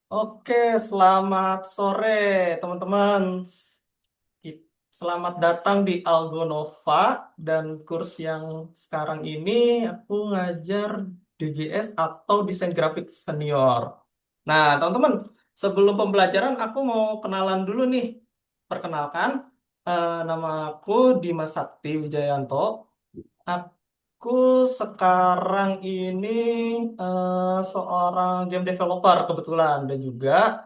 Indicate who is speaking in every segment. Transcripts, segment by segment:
Speaker 1: Oke, selamat sore teman-teman. Selamat datang di Algonova dan kurs yang sekarang ini aku ngajar DGS atau Desain Grafik Senior. Nah, teman-teman, sebelum pembelajaran aku mau kenalan dulu nih. Perkenalkan, nama aku Dimas Sakti Wijayanto. Aku sekarang ini seorang game developer kebetulan dan juga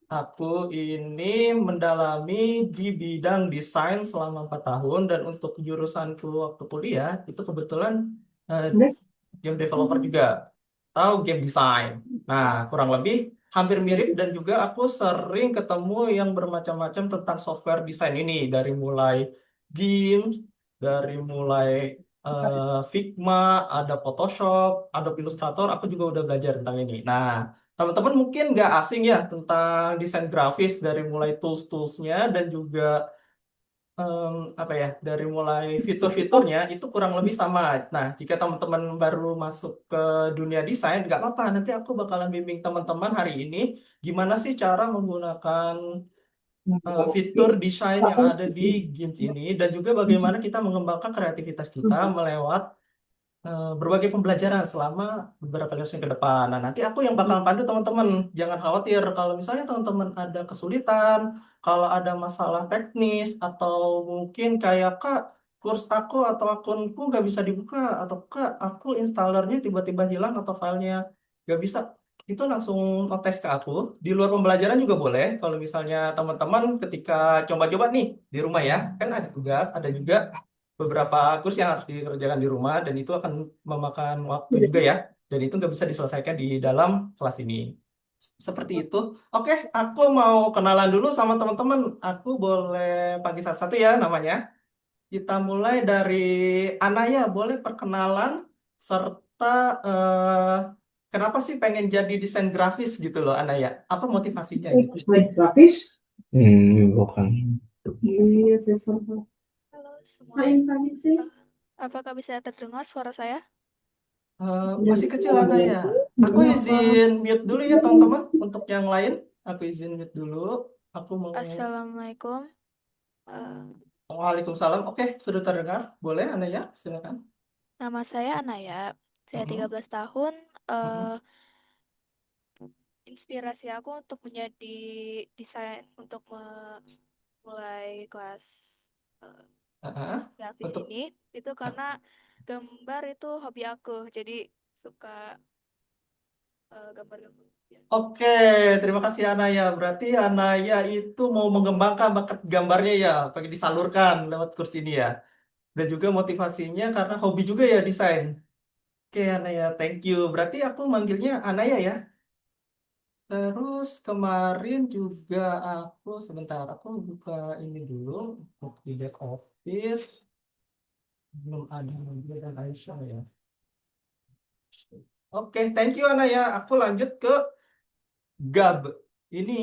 Speaker 1: aku ini mendalami di bidang desain selama 4 tahun dan untuk jurusanku waktu kuliah itu kebetulan eh, game developer juga atau game design. Nah, kurang lebih hampir mirip dan juga aku sering ketemu yang bermacam-macam tentang software desain ini dari mulai games, dari mulai Figma, ada Photoshop, Adobe Illustrator, aku juga udah belajar tentang ini. Nah, teman-teman mungkin nggak asing ya tentang desain grafis dari mulai tools-toolsnya dan juga apa ya dari mulai fitur-fiturnya itu kurang lebih sama. Nah, jika teman-teman baru masuk ke dunia desain, nggak apa-apa. Nanti aku bakalan bimbing teman-teman hari ini gimana sih cara menggunakan fitur desain yang ada di games ini dan juga bagaimana kita mengembangkan kreativitas kita melewat berbagai pembelajaran selama beberapa lesson ke depan. Nah, nanti aku yang bakal pandu teman-teman. Jangan khawatir kalau misalnya teman-teman ada kesulitan, kalau ada masalah teknis, atau mungkin kayak Kak, kurs aku atau akunku nggak bisa dibuka, atau Kak, aku installernya tiba-tiba hilang atau filenya nggak bisa. Itu langsung notes ke aku. Di luar pembelajaran juga boleh. Kalau misalnya teman-teman ketika coba-coba nih di rumah ya, kan ada tugas, ada juga beberapa kurs yang harus dikerjakan di rumah dan itu akan memakan waktu juga ya dan itu nggak bisa diselesaikan di dalam kelas ini. Seperti itu. Oke, aku mau kenalan dulu sama teman-teman. Aku boleh panggil satu-satu ya namanya. Kita mulai dari Anaya. Boleh perkenalan serta eh, kenapa sih pengen jadi desain grafis gitu loh Anaya? Apa motivasinya gitu?
Speaker 2: Desain grafis? Bukan. Iya, saya sama.
Speaker 3: Halo semuanya,
Speaker 2: Kain kain sih.
Speaker 3: eh, apakah bisa terdengar suara saya?
Speaker 1: Masih kecil Anaya. Aku
Speaker 2: Kenapa?
Speaker 1: izin mute dulu ya teman-teman. Untuk yang lain, aku izin mute dulu. Aku mau
Speaker 3: Assalamualaikum, eh,
Speaker 1: Waalaikumsalam. Oke, sudah terdengar. Boleh Anaya, silakan.
Speaker 3: nama saya Anaya, saya
Speaker 1: Mm-mm,
Speaker 3: 13 tahun. eh,
Speaker 1: mm-mm,
Speaker 3: Inspirasi aku untuk menjadi desain, untuk memulai kelas eh,
Speaker 1: uh-uh.
Speaker 3: grafis
Speaker 1: Untuk
Speaker 3: ini, itu karena gambar itu hobi aku, jadi suka gambar-gambar.
Speaker 1: Oke, terima kasih Anaya. Berarti Anaya itu mau mengembangkan bakat gambarnya ya, pengen disalurkan lewat kurs ini ya. Dan juga motivasinya karena hobi juga ya desain. Oke Anaya, thank you. Berarti aku manggilnya Anaya ya. Terus kemarin juga aku sebentar aku buka ini dulu untuk di back office belum ada Nadia dan Aisyah ya. Oke, thank you Ana ya. Aku lanjut ke Gab. Ini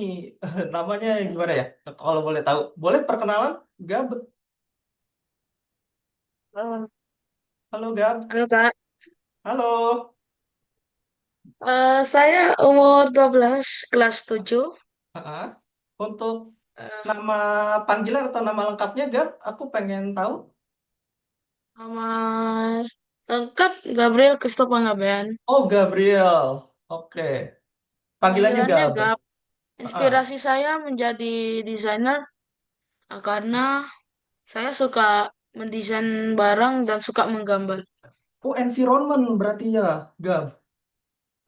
Speaker 1: namanya gimana ya? Kalau boleh tahu, boleh perkenalan Gab?
Speaker 2: Eh,
Speaker 1: Halo Gab.
Speaker 2: Halo Kak.
Speaker 1: Halo.
Speaker 2: Saya umur 12 kelas 7.
Speaker 1: Ah, untuk
Speaker 2: Eh,
Speaker 1: nama panggilan atau nama lengkapnya Gab, aku pengen tahu.
Speaker 2: Nama lengkap Gabriel Christopher Ngabean.
Speaker 1: Oh Gabriel. Oke. Panggilannya
Speaker 2: Panggilannya
Speaker 1: Gab.
Speaker 2: Gap.
Speaker 1: Ah.
Speaker 2: Inspirasi saya menjadi desainer karena saya suka mendesain barang dan suka menggambar.
Speaker 1: Oh, environment berarti ya, Gab.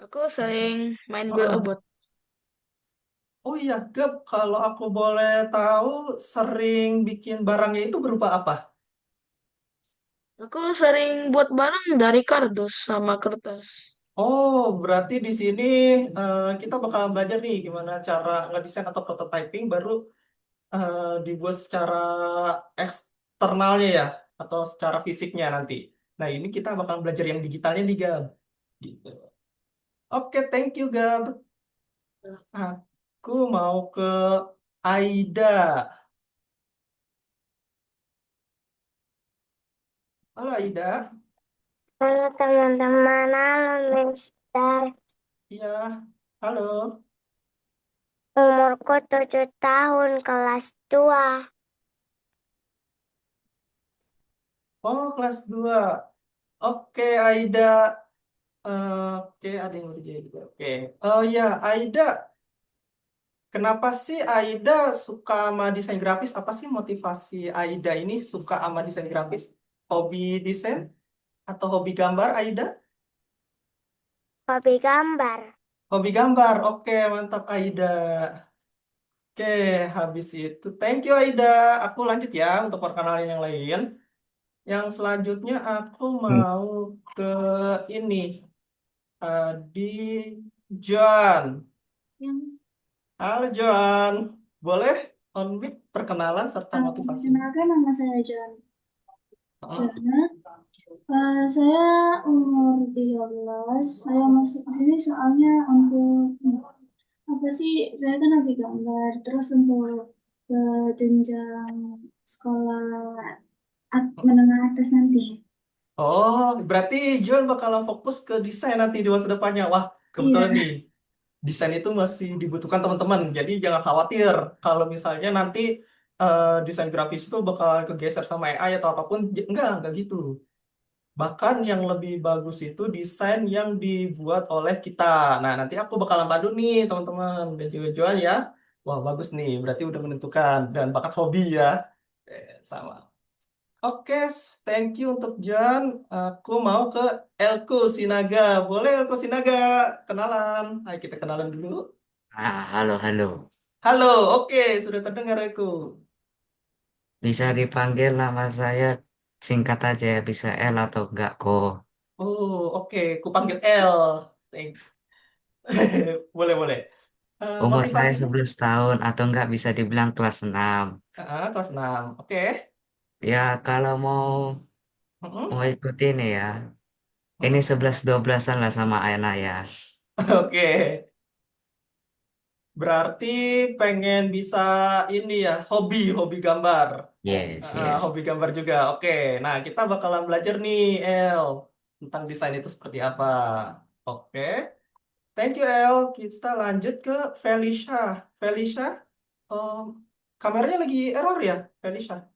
Speaker 2: Aku sering main Build a
Speaker 1: Heeh.
Speaker 2: Bot.
Speaker 1: Oh iya, Gab, kalau aku boleh tahu sering bikin barangnya itu berupa apa?
Speaker 2: Aku sering buat barang dari kardus sama kertas.
Speaker 1: Oh, berarti di sini kita bakal belajar nih gimana cara ngedesain atau prototyping baru dibuat secara eksternalnya ya, atau secara fisiknya nanti. Nah, ini kita bakal belajar yang digitalnya nih, Gab. Gitu. Oke, thank you, Gab. Aku mau ke Aida. Halo, Aida.
Speaker 4: Halo teman-teman, halo Mister.
Speaker 1: Iya, halo.
Speaker 4: Umurku 7 tahun, kelas 2.
Speaker 1: Oh, kelas 2. Oke, Aida. Oke, ada yang berjaya juga. Oke. Oh ya, Aida. Kenapa sih Aida suka sama desain grafis? Apa sih motivasi Aida ini suka sama desain grafis? Hobi desain atau hobi gambar, Aida?
Speaker 4: Hobi gambar.
Speaker 1: Hobi gambar. Oke, mantap Aida. Oke, habis itu. Thank you Aida. Aku lanjut ya untuk perkenalan yang lain. Yang selanjutnya aku mau ke ini. Di Joan. Halo Joan. Boleh on mic perkenalan serta motivasi?
Speaker 5: Perkenalkan nama saya John.
Speaker 1: Hah?
Speaker 5: Karena saya umur 13, saya masuk ke sini soalnya untuk apa sih? Saya kan lagi gambar, terus untuk ke jenjang sekolah menengah atas nanti.
Speaker 1: Oh, berarti Joan bakalan fokus ke desain nanti di masa depannya. Wah,
Speaker 5: Iya,
Speaker 1: kebetulan nih. Desain itu masih dibutuhkan teman-teman. Jadi jangan khawatir kalau misalnya nanti desain grafis itu bakalan kegeser sama AI atau apapun. Enggak gitu. Bahkan yang lebih bagus itu desain yang dibuat oleh kita. Nah, nanti aku bakalan padu nih teman-teman dan juga Joan ya. Wah, bagus nih. Berarti udah menentukan dan bakat hobi ya. Sama. Oke, thank you untuk Joan. Aku mau ke Elko Sinaga. Boleh Elko Sinaga kenalan? Ayo kita kenalan dulu.
Speaker 6: Halo, halo.
Speaker 1: Halo, oke, sudah terdengar Elko.
Speaker 6: Bisa dipanggil nama saya singkat aja ya, bisa L atau enggak kok.
Speaker 1: Oh, oke, ku panggil L. Thank- Boleh, boleh.
Speaker 6: Umur saya
Speaker 1: Motivasinya?
Speaker 6: 11 tahun atau enggak bisa dibilang kelas 6.
Speaker 1: Kelas 6. Oke.
Speaker 6: Ya, kalau mau
Speaker 1: Mm-mm.
Speaker 6: mau ikut ini ya. Ini
Speaker 1: Mm-mm.
Speaker 6: 11-12an lah sama anak ya.
Speaker 1: Oke. Berarti pengen bisa ini ya, hobi gambar.
Speaker 6: Yes, yes.
Speaker 1: Hobi gambar juga. Oke. Nah, kita bakalan belajar nih, El, tentang desain itu seperti apa. Oke. Thank you, El. Kita lanjut ke Felicia. Felicia, um, kameranya lagi error ya, Felicia?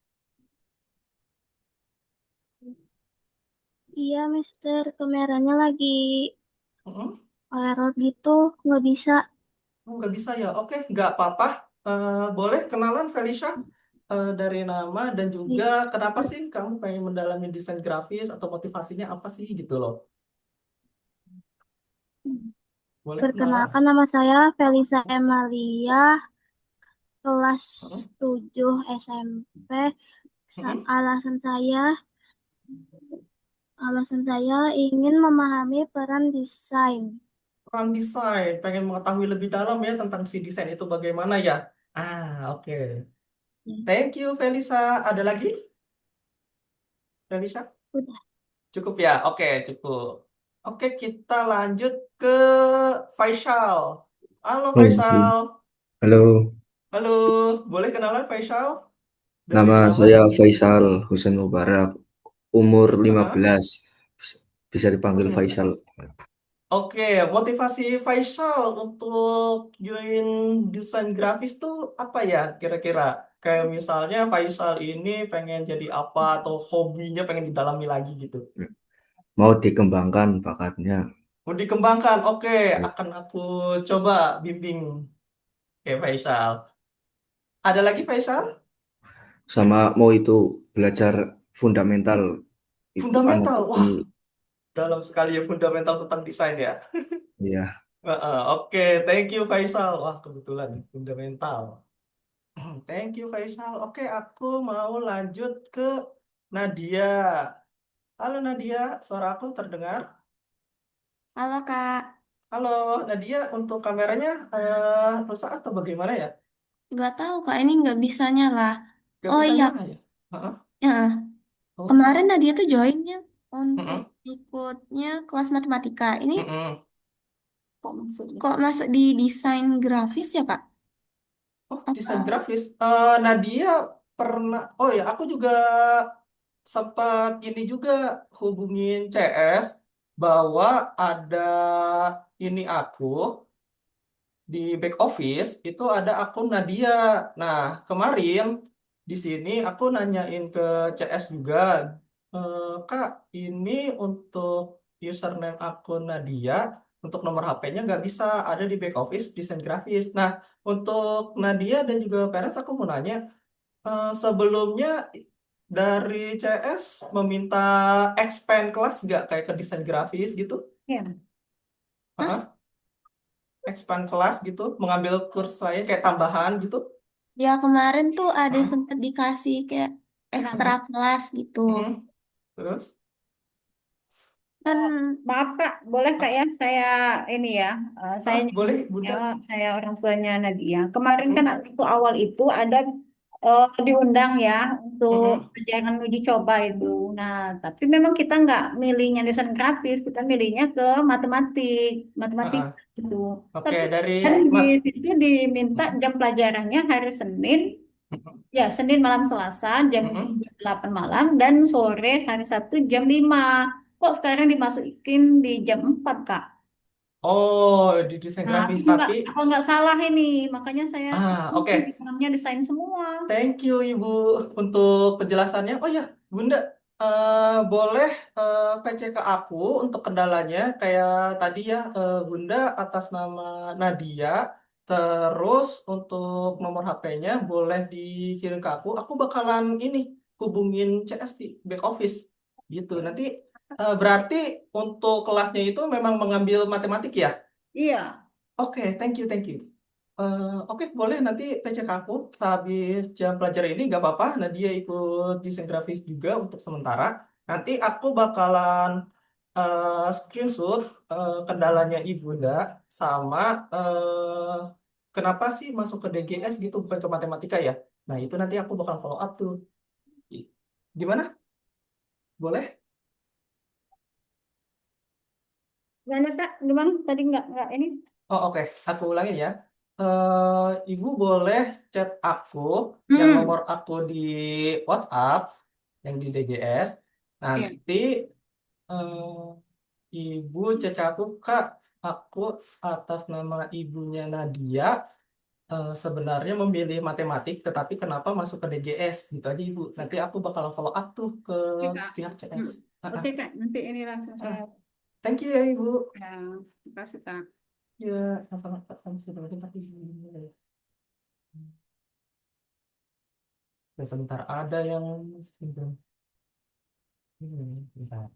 Speaker 5: iya Mister, kameranya lagi
Speaker 1: Mm-mm.
Speaker 5: error gitu, nggak bisa.
Speaker 1: Oh, nggak bisa ya. Oke, nggak apa-apa. Boleh kenalan, Felicia? Dari nama dan juga kenapa sih kamu pengen mendalami desain grafis atau motivasinya apa sih gitu loh. Boleh kenalan?
Speaker 5: Perkenalkan nama saya Felisa Emalia, kelas
Speaker 1: Mm-mm.
Speaker 5: 7 SMP.
Speaker 1: Mm-mm.
Speaker 5: Alasan saya ingin memahami peran desain.
Speaker 1: Orang desain, pengen mengetahui lebih dalam ya tentang si desain itu bagaimana ya. Oke. Thank you, Felisa. Ada lagi, Felisa?
Speaker 5: Udah.
Speaker 1: Cukup ya? Oke, cukup. Oke, kita lanjut ke Faisal. Halo,
Speaker 7: Oke.
Speaker 1: Faisal.
Speaker 7: Halo,
Speaker 1: Halo, boleh kenalan Faisal dari
Speaker 7: nama
Speaker 1: nama?
Speaker 7: saya Faisal Husain Mubarak, umur
Speaker 1: Heeh.
Speaker 7: 15. Bisa
Speaker 1: Oh,
Speaker 7: dipanggil
Speaker 1: 15.
Speaker 7: Faisal.
Speaker 1: Oke, motivasi Faisal untuk join desain grafis tuh apa ya kira-kira? Kayak misalnya Faisal ini pengen jadi apa atau hobinya pengen didalami lagi gitu.
Speaker 7: Mau dikembangkan bakatnya.
Speaker 1: Mau dikembangkan, oke, akan aku coba bimbing. Oke, Faisal. Ada lagi Faisal?
Speaker 7: Sama mau itu belajar fundamental. Itu anak
Speaker 1: Fundamental. Wah,
Speaker 7: ini
Speaker 1: dalam sekali ya fundamental tentang desain ya.
Speaker 7: ya.
Speaker 1: Oke, thank you Faisal. Wah, kebetulan nih, fundamental. Thank you Faisal. Oke, aku mau lanjut ke Nadia. Halo Nadia, suara aku terdengar?
Speaker 8: Halo Kak,
Speaker 1: Halo Nadia, untuk kameranya rusak atau bagaimana ya?
Speaker 8: nggak tahu Kak ini nggak bisa nyala.
Speaker 1: Gak
Speaker 8: Oh
Speaker 1: bisa
Speaker 8: iya,
Speaker 1: nyala ya? Heeh.
Speaker 8: ya.
Speaker 1: Oh,
Speaker 8: Kemarin Nadia tuh joinnya untuk
Speaker 1: heeh,
Speaker 8: ikutnya kelas matematika. Ini
Speaker 1: heeh.
Speaker 8: kok masuk di desain grafis ya Kak?
Speaker 1: Oh, desain
Speaker 8: Apa?
Speaker 1: grafis. Nadia pernah. Oh ya, aku juga sempat ini juga hubungin CS bahwa ada ini aku. di back office itu ada akun Nadia. Nah, kemarin di sini aku nanyain ke CS juga, Kak, ini untuk username akun Nadia, untuk nomor HP-nya nggak bisa ada di back office desain grafis. Nah, untuk Nadia dan juga Peres aku mau nanya, sebelumnya dari CS meminta expand kelas nggak kayak ke desain grafis gitu?
Speaker 9: Iya.
Speaker 1: Heeh. Expand kelas gitu, mengambil kurs lain kayak tambahan gitu.
Speaker 8: Ya kemarin tuh ada
Speaker 1: Heeh.
Speaker 8: sempat dikasih kayak ekstra
Speaker 1: Heeh.
Speaker 8: kelas gitu.
Speaker 1: Heeh. Terus?
Speaker 8: Kan
Speaker 9: Maaf Kak, boleh Kak ya saya ini ya, saya
Speaker 1: Boleh,
Speaker 9: ya,
Speaker 1: Bunda.
Speaker 9: saya orang tuanya Nadia. Kemarin kan
Speaker 1: Heeh.
Speaker 9: waktu awal itu ada diundang ya untuk
Speaker 1: Heeh.
Speaker 9: jangan uji coba itu. Nah, tapi memang kita nggak milihnya desain grafis, kita milihnya ke matematik
Speaker 1: Heeh.
Speaker 9: gitu.
Speaker 1: Oke,
Speaker 9: Tapi
Speaker 1: dari
Speaker 9: kan di
Speaker 1: mat.
Speaker 9: situ diminta
Speaker 1: Heeh.
Speaker 9: jam pelajarannya hari Senin,
Speaker 1: Heeh.
Speaker 9: ya Senin malam Selasa jam
Speaker 1: Heeh.
Speaker 9: 8 malam dan sore hari Sabtu jam 5. Kok sekarang dimasukin di jam 4 Kak?
Speaker 1: Oh, di desain
Speaker 9: Nah,
Speaker 1: grafis
Speaker 9: aku
Speaker 1: tapi
Speaker 9: nggak salah ini, makanya saya
Speaker 1: oke.
Speaker 9: di dalamnya desain semua.
Speaker 1: Thank you Ibu untuk penjelasannya. Oh ya, Bunda, boleh PC ke aku untuk kendalanya kayak tadi ya, Bunda atas nama Nadia. Terus untuk nomor HP-nya boleh dikirim ke aku. Aku bakalan ini hubungin CS di back office gitu. Nanti berarti untuk kelasnya itu memang mengambil matematik ya?
Speaker 9: Iya,
Speaker 1: Oke, thank you, thank you. Oke, boleh nanti PC ke aku sehabis jam pelajaran ini nggak apa-apa. Nadia ikut desain grafis juga untuk sementara. Nanti aku bakalan screenshot kendalanya Ibunda sama kenapa sih masuk ke DGS gitu bukan ke matematika ya. Nah, itu nanti aku bakal follow up tuh. Gimana? Boleh?
Speaker 9: gimana Kak? Gimana? Tadi nggak ini?
Speaker 1: Oh, oke. Aku ulangin ya. Ibu boleh chat aku yang
Speaker 9: Hmm,
Speaker 1: nomor aku di WhatsApp yang di DGS.
Speaker 9: iya.
Speaker 1: Nanti ibu cek ke aku, Kak. Aku atas nama ibunya Nadia sebenarnya memilih matematik, tetapi kenapa masuk ke DGS? Gitu aja Ibu. Nanti aku bakal follow up tuh ke
Speaker 9: Oke Kak.
Speaker 1: pihak CS.
Speaker 9: Hmm.
Speaker 1: Ah, ah,
Speaker 9: Oke Kak, nanti ini langsung
Speaker 1: ah.
Speaker 9: saya.
Speaker 1: Thank you ya Ibu.
Speaker 9: Ya, terima kasih Kak.
Speaker 1: Ya, sama-sama Kak. Kami sudah berterima kasih. Dan sebentar ada yang sebentar. Bentar.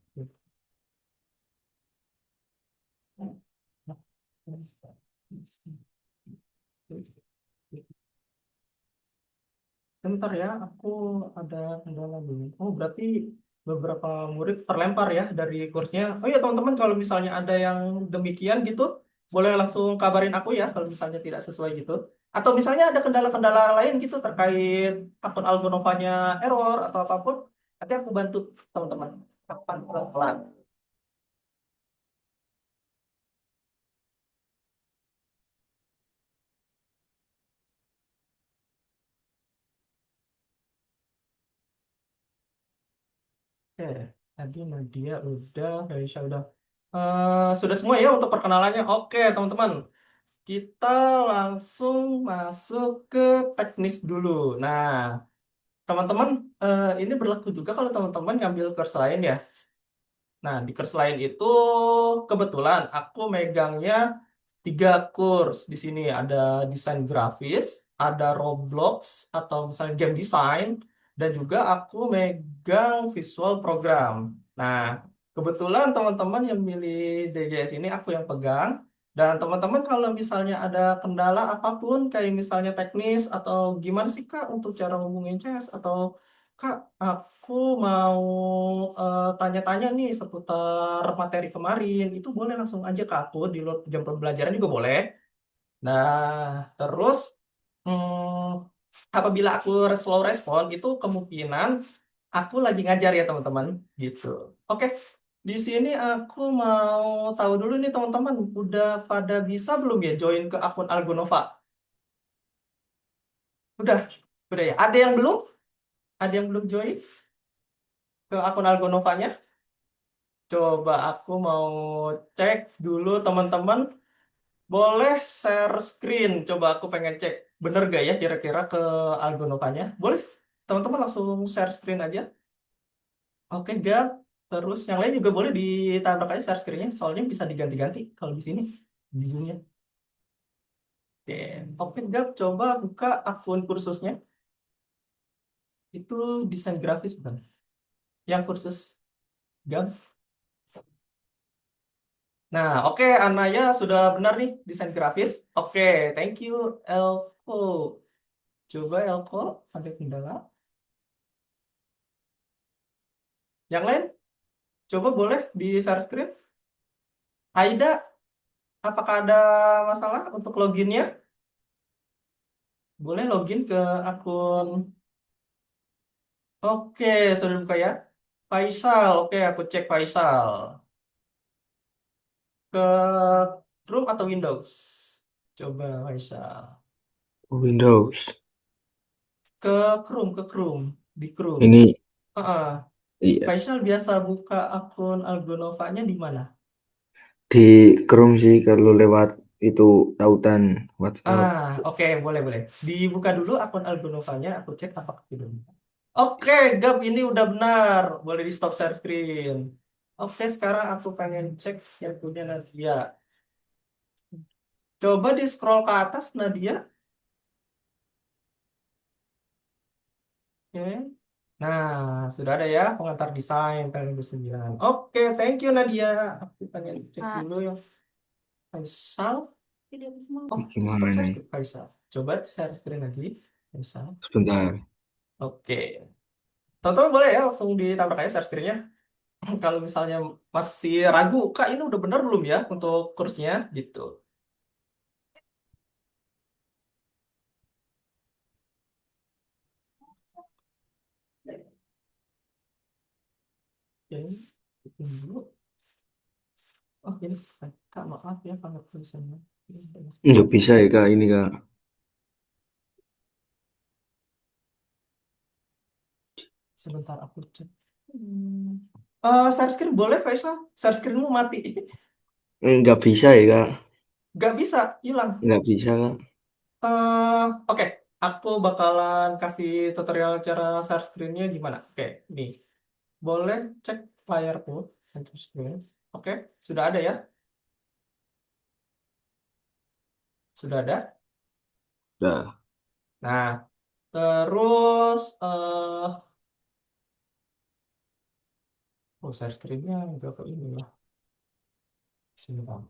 Speaker 1: Sebentar ya, aku ada kendala dulu. Oh, berarti beberapa murid terlempar ya dari kursnya. Oh ya teman-teman, kalau misalnya ada yang demikian gitu, boleh langsung kabarin aku ya kalau misalnya tidak sesuai gitu. Atau misalnya ada kendala-kendala lain gitu terkait akun Algonovanya error atau apapun, nanti aku bantu teman-teman. Kapan pelan-pelan. Oke, tadi Nadia udah, Aisyah udah. Sudah semua ya untuk perkenalannya. Oke, teman-teman. Kita langsung masuk ke teknis dulu. Nah, teman-teman, ini berlaku juga kalau teman-teman ngambil course lain ya. Nah, di course lain itu kebetulan aku megangnya 3 kurs di sini. Ada desain grafis, ada Roblox atau misalnya game design, dan juga aku megang visual program. Nah, kebetulan teman-teman yang milih DGS ini aku yang pegang. Dan teman-teman kalau misalnya ada kendala apapun, kayak misalnya teknis atau gimana sih Kak untuk cara hubungin CS atau Kak, aku mau tanya-tanya nih seputar materi kemarin. Itu boleh langsung aja ke aku di luar jam pembelajaran juga boleh. Nah, terus apabila aku slow respon itu kemungkinan aku lagi ngajar ya teman-teman gitu. Oke, di sini aku mau tahu dulu nih teman-teman, udah pada bisa belum ya join ke akun Algonova? Udah, udah ya. Ada yang belum? Ada yang belum join ke akun Algonovanya? Coba aku mau cek dulu teman-teman. boleh share screen. Coba aku pengen cek. Bener gak ya kira-kira ke Algonovanya? Boleh? Teman-teman langsung share screen aja. Oke, Gap. Terus yang lain juga boleh ditabrak aja share screen-nya. Soalnya bisa diganti-ganti kalau di sini. Di Zoom-nya. Oke. Oke, Gap. Coba buka akun kursusnya. Itu desain grafis bukan? Yang kursus Gap. Nah, oke, Anaya sudah benar nih desain grafis. Oke, thank you, Elko. Coba Elko, ada kendala. Yang lain, coba boleh di share screen. Aida, apakah ada masalah untuk loginnya? Boleh login ke akun. Oke, sudah buka ya. Faisal, oke, aku cek Faisal. Ke Chrome atau Windows? Coba Faisal.
Speaker 7: Windows.
Speaker 1: Ke Chrome, di Chrome.
Speaker 7: Ini
Speaker 1: Heeh.
Speaker 7: iya
Speaker 1: Faisal biasa buka akun Algonovanya di mana?
Speaker 7: di Chrome sih kalau lewat itu tautan WhatsApp.
Speaker 1: Oke, boleh. Dibuka dulu akun Algonovanya, aku cek apakah sudah buka. Oke, Gab ini udah benar. Boleh di stop share screen. Oke, sekarang aku pengen cek yang punya Nadia. Coba di scroll ke atas, Nadia. Oke. Nah, sudah ada ya pengantar desain tahun 2009. Oke, thank you Nadia. Aku pengen cek
Speaker 8: Kak,
Speaker 1: dulu yang Faisal. Oh,
Speaker 7: Gimana
Speaker 1: stop share
Speaker 7: nih?
Speaker 1: screen. Faisal. Coba share screen lagi. Faisal.
Speaker 7: Sebentar.
Speaker 1: Oke. Tonton boleh ya langsung ditabrak aja share screen-nya. Kalau misalnya masih ragu, Kak ini udah benar belum ya untuk kursnya gitu. Oke, tunggu. Oh ini, Kak maaf ya kalau tulisannya.
Speaker 7: Nggak bisa ya Kak ini Kak.
Speaker 1: Sebentar aku cek. Share screen boleh Faisal? Share screenmu mati.
Speaker 7: Nggak bisa ya Kak.
Speaker 1: Gak bisa, hilang.
Speaker 7: Nggak bisa Kak.
Speaker 1: Oke, aku bakalan kasih tutorial cara share screen-nya gimana. Oke, ini. Boleh cek layarku. Share screen. Oke, sudah ada ya? Sudah ada?
Speaker 7: Udah.
Speaker 1: Nah, terus share screen-nya enggak ke ini ya. Sebentar.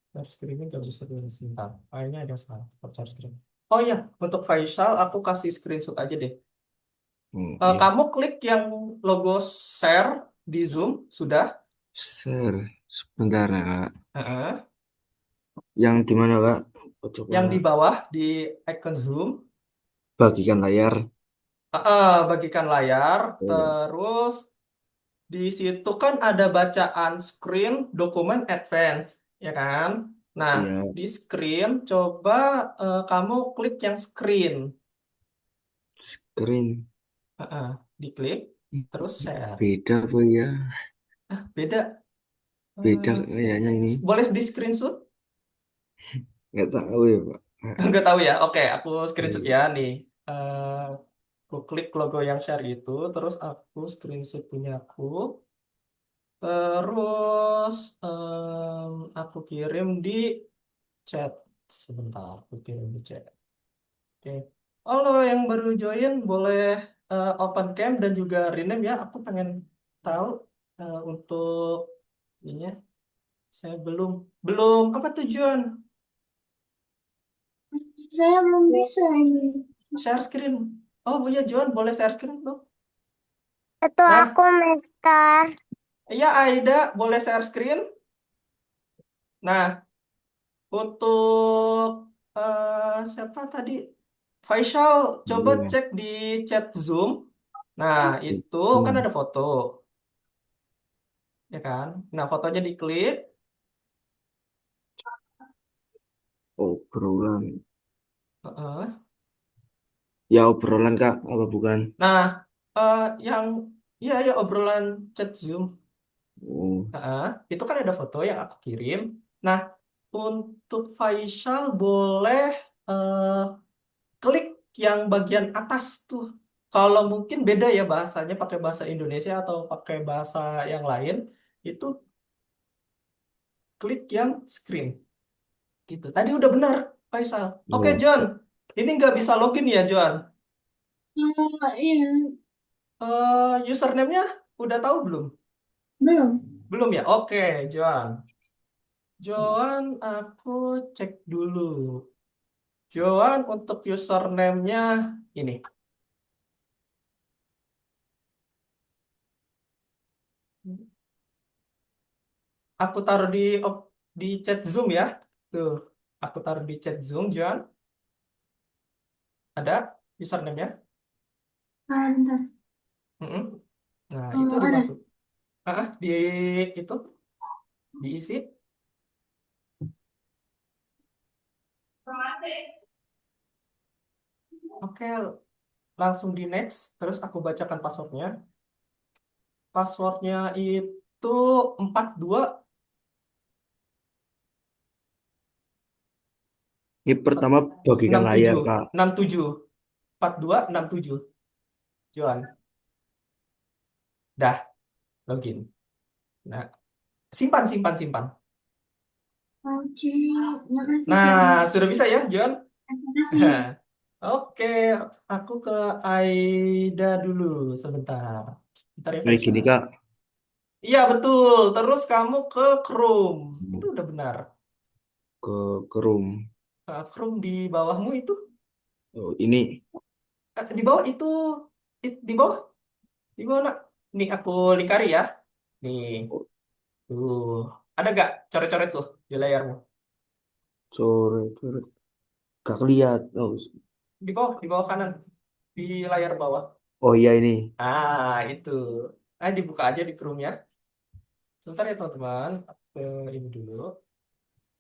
Speaker 1: Share screen-nya nggak bisa di sebentar. Kayaknya ada salah. Stop share screen. Oh iya, untuk Faisal aku kasih screenshot aja deh.
Speaker 7: Iya.
Speaker 1: Kamu klik yang logo share di Zoom, sudah?
Speaker 7: Share. Sebentar ya Kak.
Speaker 1: Heeh.
Speaker 7: Yang di mana Kak? Oh, coba
Speaker 1: Yang di bawah di icon Zoom,
Speaker 7: bagikan layar.
Speaker 1: bagikan layar,
Speaker 7: Oh,
Speaker 1: terus di situ kan ada bacaan screen dokumen advance, ya kan? Nah,
Speaker 7: iya.
Speaker 1: di screen coba kamu klik yang screen.
Speaker 7: Screen.
Speaker 1: Diklik, terus share.
Speaker 7: Beda apa ya?
Speaker 1: Beda.
Speaker 7: Beda
Speaker 1: Eh,
Speaker 7: kayaknya ini.
Speaker 1: boleh di screenshot?
Speaker 7: Nggak tahu ya Pak.
Speaker 1: Nggak tahu ya. Oke, aku screenshot
Speaker 7: Iya.
Speaker 1: ya nih. Eh, aku klik logo yang share itu, terus aku screenshot punya aku. Terus aku kirim di chat. Sebentar, aku kirim di chat. Oke. Halo yang baru join, boleh open cam dan juga rename ya. Aku pengen tahu untuk ini ya. Saya belum belum apa tujuan
Speaker 5: Saya belum bisa ini.
Speaker 1: share screen. Oh punya John, boleh share screen tuh.
Speaker 4: Itu
Speaker 1: Nah,
Speaker 4: aku, Mister.
Speaker 1: iya Aida, boleh share screen. Nah, untuk siapa tadi? Faisal, coba
Speaker 7: Iya.
Speaker 1: cek di chat Zoom. Nah, itu kan ada foto, ya kan? Nah, fotonya diklik.
Speaker 7: Obrolan.
Speaker 1: Heeh.
Speaker 7: Ya obrolan Kak, apa bukan?
Speaker 1: Nah, yang ya obrolan chat Zoom.
Speaker 7: Oh,
Speaker 1: Heeh. Itu kan ada foto yang aku kirim. Nah, Untuk Faisal boleh eh, klik yang bagian atas tuh. Kalau mungkin beda ya bahasanya, pakai bahasa Indonesia atau pakai bahasa yang lain, itu klik yang screen. Gitu. Tadi udah benar, Faisal. Oke,
Speaker 7: Oh,
Speaker 1: John. Ini nggak bisa login ya, John?
Speaker 5: Iya,
Speaker 1: Username-nya udah tahu belum?
Speaker 5: belum.
Speaker 1: Belum ya? Oke, John. John, aku cek dulu. John, untuk username-nya ini. Aku taruh di chat Zoom ya. Tuh, aku taruh di chat Zoom, John. Ada username-nya?
Speaker 5: Bentar.
Speaker 1: Mm-mm. Nah, itu
Speaker 5: Oh, ada.
Speaker 1: dimasuk. Di itu diisi. Oke, langsung di next. Terus aku bacakan passwordnya. Passwordnya itu 42
Speaker 7: ini pertama bagikan layar,
Speaker 1: 67
Speaker 7: Kak.
Speaker 1: 67 42 67. Johan, dah login. Nah, simpan simpan simpan.
Speaker 5: Oke, makasih
Speaker 1: Nah,
Speaker 5: Kak.
Speaker 1: sudah bisa ya, Johan?
Speaker 5: Terima kasih.
Speaker 1: Oke, aku ke Aida dulu sebentar. Bentar ya,
Speaker 7: Kayak gini,
Speaker 1: Faisal.
Speaker 7: Kak.
Speaker 1: Iya, betul. Terus kamu ke Chrome. Itu udah benar.
Speaker 7: Ke room.
Speaker 1: Chrome di bawahmu itu.
Speaker 7: Oh, ini.
Speaker 1: Di bawah itu. Di bawah. Di bawah, nak. Nih, aku lingkari ya. Nih.
Speaker 7: Oh,
Speaker 1: Tuh. Ada gak coret-coret tuh di layarmu?
Speaker 7: sore, sore. Gak lihat. Oh,
Speaker 1: Di bawah kanan. Di layar bawah.
Speaker 7: oh iya ini.
Speaker 1: Itu. Dibuka aja di Chrome ya. Sebentar ya teman-teman. Aku ini dulu.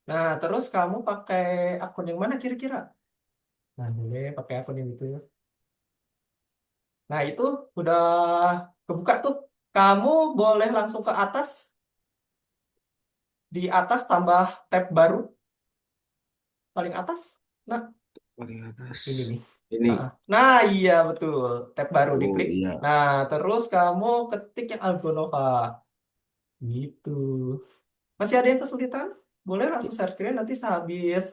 Speaker 1: Nah, terus kamu pakai akun yang mana kira-kira? Nah, boleh pakai akun yang itu ya. Nah, itu udah kebuka tuh. Kamu boleh langsung ke atas. Di atas tambah tab baru. Paling atas. Nah,
Speaker 7: Paling atas.
Speaker 1: ini nih.
Speaker 7: Ini.
Speaker 1: Nah, iya betul. Tab baru
Speaker 7: Oh
Speaker 1: diklik.
Speaker 7: iya.
Speaker 1: Nah, terus kamu ketik yang Algonova. Gitu. Masih ada yang kesulitan? Boleh langsung share screen nanti sehabis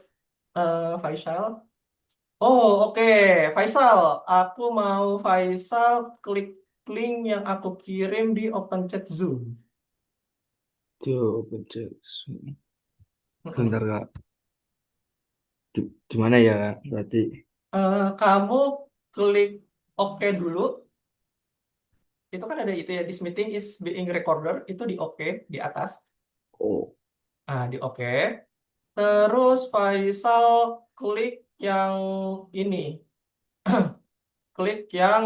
Speaker 1: Faisal. Oh, oke. Faisal, aku mau Faisal klik link yang aku kirim di open chat Zoom.
Speaker 7: Tuh, pencet.
Speaker 1: Mm-mm.
Speaker 7: Bentar, Kak. Gimana ya, Kak? Berarti.
Speaker 1: Kamu klik oke dulu. Itu kan ada itu ya, this meeting is being recorded. Itu di oke di atas.
Speaker 7: Oh,
Speaker 1: Di oke. Terus Faisal klik yang ini. Klik yang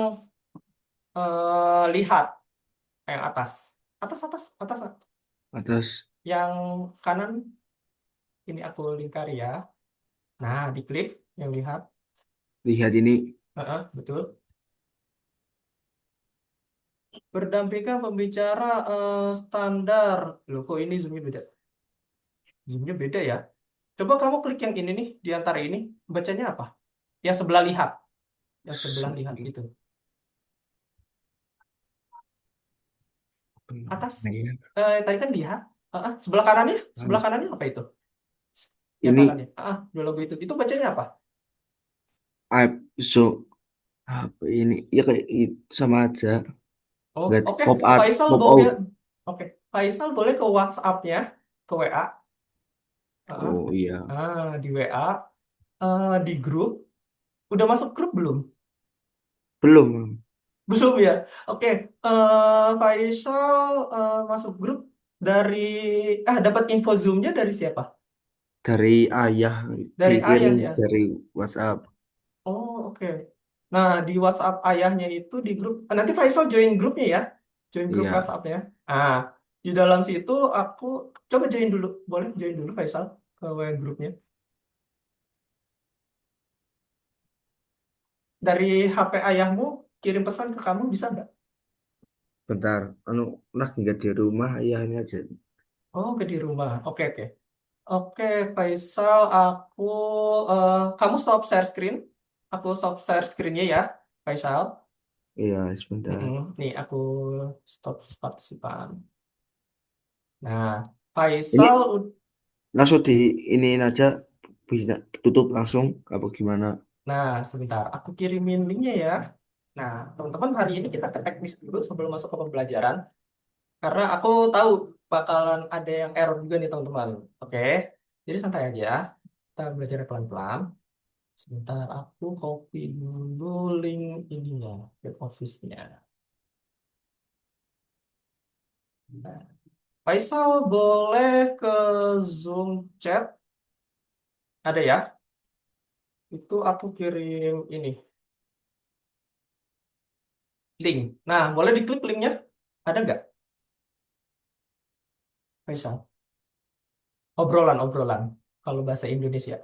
Speaker 1: lihat yang atas. Atas, atas, atas.
Speaker 7: atas.
Speaker 1: Yang kanan ini aku lingkari ya. Nah, diklik yang lihat.
Speaker 7: Lihat ini.
Speaker 1: Betul. Berdampingan pembicara standar. Loh, kok ini zoomnya beda? Zoomnya beda ya. Coba kamu klik yang ini nih, di antara ini. Bacanya apa? Yang sebelah lihat. Yang sebelah lihat itu. Atas.
Speaker 7: Nah, ya.
Speaker 1: Tadi kan lihat. Sebelah kanannya? Sebelah
Speaker 7: Kan.
Speaker 1: kanannya apa itu? Yang
Speaker 7: Ini
Speaker 1: kanannya. Dua logo itu. Itu bacanya apa?
Speaker 7: so apa ini? Ya kayak sama aja.
Speaker 1: Oh,
Speaker 7: Nggak
Speaker 1: oke.
Speaker 7: pop out,
Speaker 1: Faisal
Speaker 7: pop
Speaker 1: boleh.
Speaker 7: out.
Speaker 1: Oke. Faisal boleh ke WhatsApp-nya, ke WA. Heeh.
Speaker 7: Oh iya,
Speaker 1: Di WA, di grup. Udah masuk grup belum?
Speaker 7: belum.
Speaker 1: Belum ya. Oke. Faisal masuk grup dari dapat info Zoom-nya dari siapa?
Speaker 7: Dari ayah
Speaker 1: Dari ayah
Speaker 7: dikirim
Speaker 1: ya.
Speaker 7: dari WhatsApp.
Speaker 1: Oh, oke. Nah, di WhatsApp ayahnya itu di grup. Nanti Faisal join grupnya ya. Join grup
Speaker 7: Iya,
Speaker 1: WhatsApp-nya. Ah, di dalam situ aku coba join dulu. Boleh join dulu Faisal ke WA grupnya. Dari HP ayahmu kirim pesan ke kamu bisa nggak?
Speaker 7: bentar. Anu lah nggak di rumah ayahnya aja.
Speaker 1: Oh, ke di rumah. Oke, oke. Oke, Faisal, kamu stop share screen. Aku stop share screennya ya, Faisal.
Speaker 7: Iya, sebentar.
Speaker 1: Nih, aku stop partisipan. Nah,
Speaker 7: Ini
Speaker 1: Faisal,
Speaker 7: langsung di iniin aja, bisa tutup langsung apa gimana?
Speaker 1: nah sebentar, aku kirimin linknya ya. Nah, teman-teman hari ini kita ke teknis dulu sebelum masuk ke pembelajaran. Karena aku tahu bakalan ada yang error juga nih teman-teman. Oke, jadi santai aja. Kita belajar pelan-pelan. Sebentar, aku copy dulu link ininya, web office-nya. Nah, Faisal boleh ke Zoom chat? Ada ya? Itu aku kirim ini, link. Nah, boleh diklik linknya? Ada nggak, Faisal? Obrolan. Kalau bahasa Indonesia.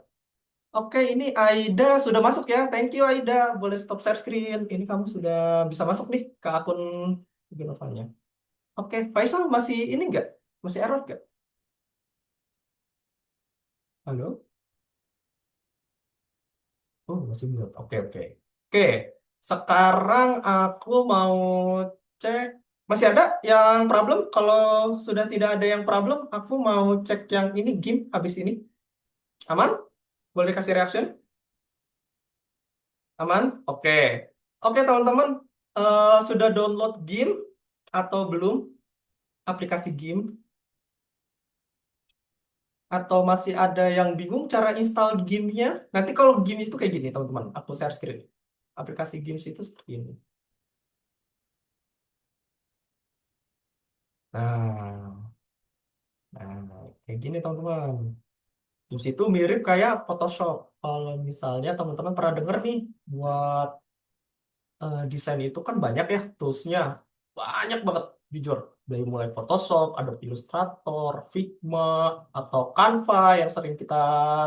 Speaker 1: Oke, ini Aida sudah masuk ya. Thank you Aida. Boleh stop share screen. Ini kamu sudah bisa masuk nih ke akun Genovanya. Oke, Faisal masih ini nggak? Masih error nggak? Halo? Oh, masih belum. Oke. Oke, sekarang aku mau cek. Masih ada yang problem? Kalau sudah tidak ada yang problem, aku mau cek yang ini game habis ini. Aman? Boleh kasih reaction? Aman? Oke. Oke, teman-teman. Sudah download game atau belum? Aplikasi game? Atau masih ada yang bingung cara install gamenya? Nanti kalau game itu kayak gini, teman-teman. Aku share screen. Aplikasi games itu seperti ini. Nah, kayak gini, teman-teman. Games itu mirip kayak Photoshop. Kalau misalnya teman-teman pernah denger nih, buat desain itu kan banyak ya toolsnya, banyak banget jujur, dari mulai Photoshop, Adobe Illustrator, Figma, atau Canva yang sering kita